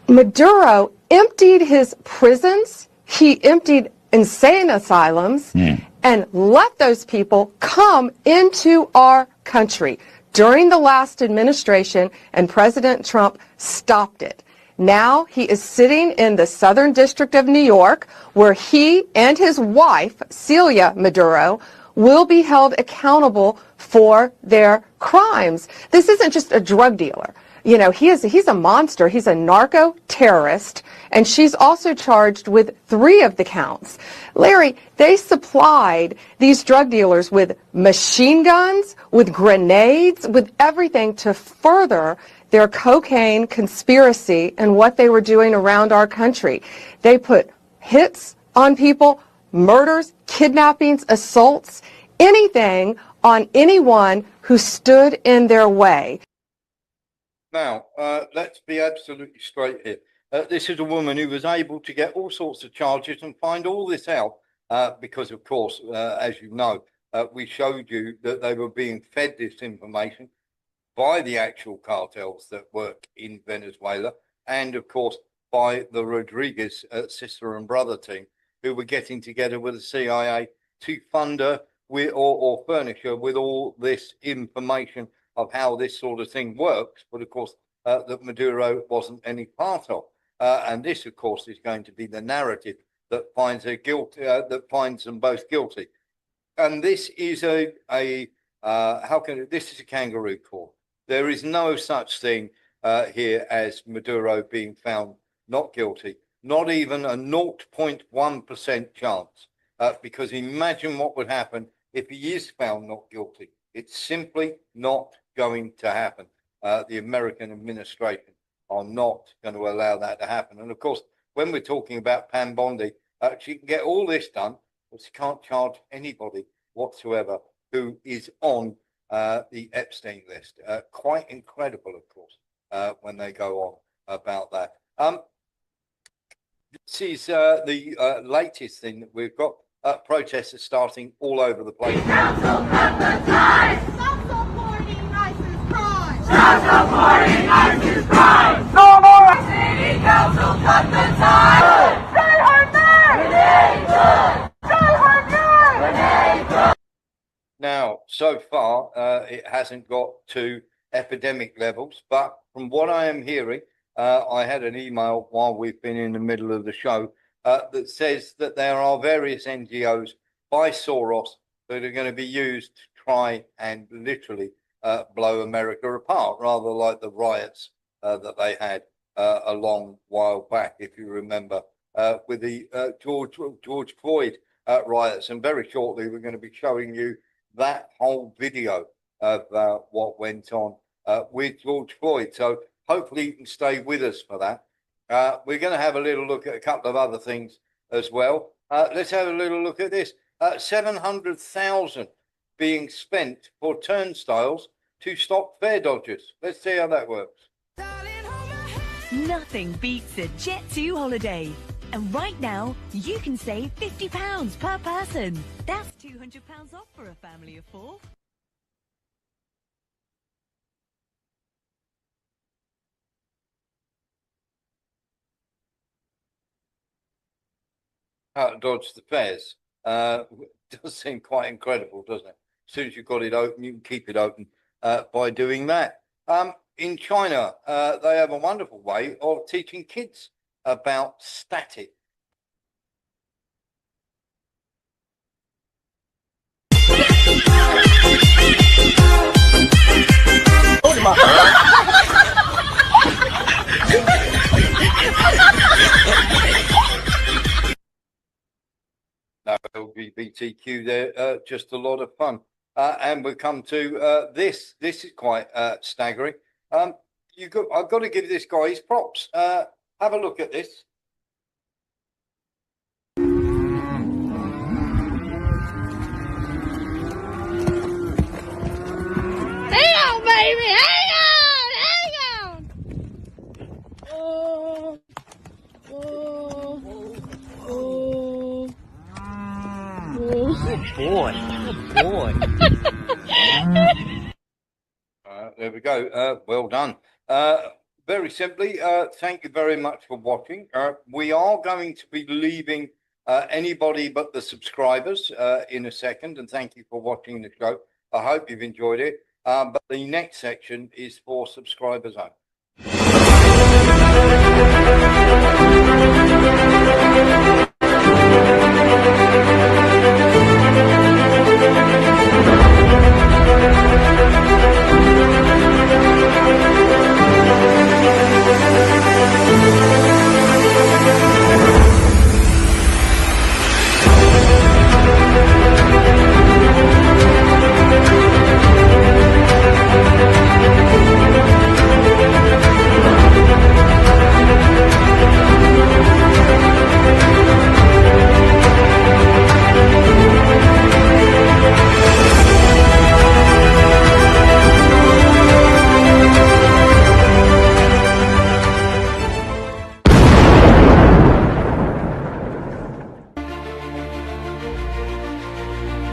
Maduro emptied his prisons, he emptied insane asylums, and let those people come into our country during the last administration, and President Trump stopped it. Now he is sitting in the Southern District of New York, where he and his wife, Celia Maduro, will be held accountable for their crimes. This isn't just a drug dealer. You know, he's a monster. He's a narco terrorist, and she's also charged with 3 of the counts. Larry, they supplied these drug dealers with machine guns, with grenades, with everything to further their cocaine conspiracy and what they were doing around our country. They put hits on people, murders, kidnappings, assaults, anything on anyone who stood in their way. Now, let's be absolutely straight here. This is a woman who was able to get all sorts of charges and find all this out because, of course, as you know, we showed you that they were being fed this information by the actual cartels that work in Venezuela and, of course, by the Rodriguez sister and brother team who were getting together with the CIA to fund her with, or furnish her with all this information of how this sort of thing works, but of course that Maduro wasn't any part of. And this, of course, is going to be the narrative that finds her guilty, that finds them both guilty. And this is this is a kangaroo court. There is no such thing here as Maduro being found not guilty, not even a 0.1% chance, because imagine what would happen if he is found not guilty. It's simply not going to happen. The American administration are not going to allow that to happen. And of course, when we're talking about Pam Bondi, she can get all this done, but she can't charge anybody whatsoever who is on the Epstein list. Quite incredible, of course, when they go on about that. This is the latest thing that we've got. Protests are starting all over the place. Stop supporting ISIS crimes! No more! City Council cut the ties! Stay hard man! Now, so far, it hasn't got to epidemic levels, but from what I am hearing, I had an email while we've been in the middle of the show that says that there are various NGOs by Soros that are going to be used to try and literally blow America apart, rather like the riots that they had a long while back, if you remember, with the George Floyd riots. And very shortly, we're going to be showing you that whole video of what went on with George Floyd. So hopefully you can stay with us for that. We're going to have a little look at a couple of other things as well. Let's have a little look at this. 700,000 being spent for turnstiles to stop fare dodgers. Let's see how that works. Nothing beats a Jet2 holiday. And right now, you can save £50 per person. That's £200 off for a family of 4. How to dodge the fares. Does seem quite incredible, doesn't it? As soon as you've got it open, you can keep it open by doing that. In China, they have a wonderful way of teaching kids about static. No LGBTQ there, just a lot of fun. And we come to this. This is quite staggering. I've got to give this guy his props. Have a look at this. Hang on, baby! Hang on! Hang on! Oh, oh, oh, Good boy. Good boy. There we go. Well done. Very simply, thank you very much for watching. We are going to be leaving anybody but the subscribers in a second, and thank you for watching the show. I hope you've enjoyed it. But the next section is for subscribers only.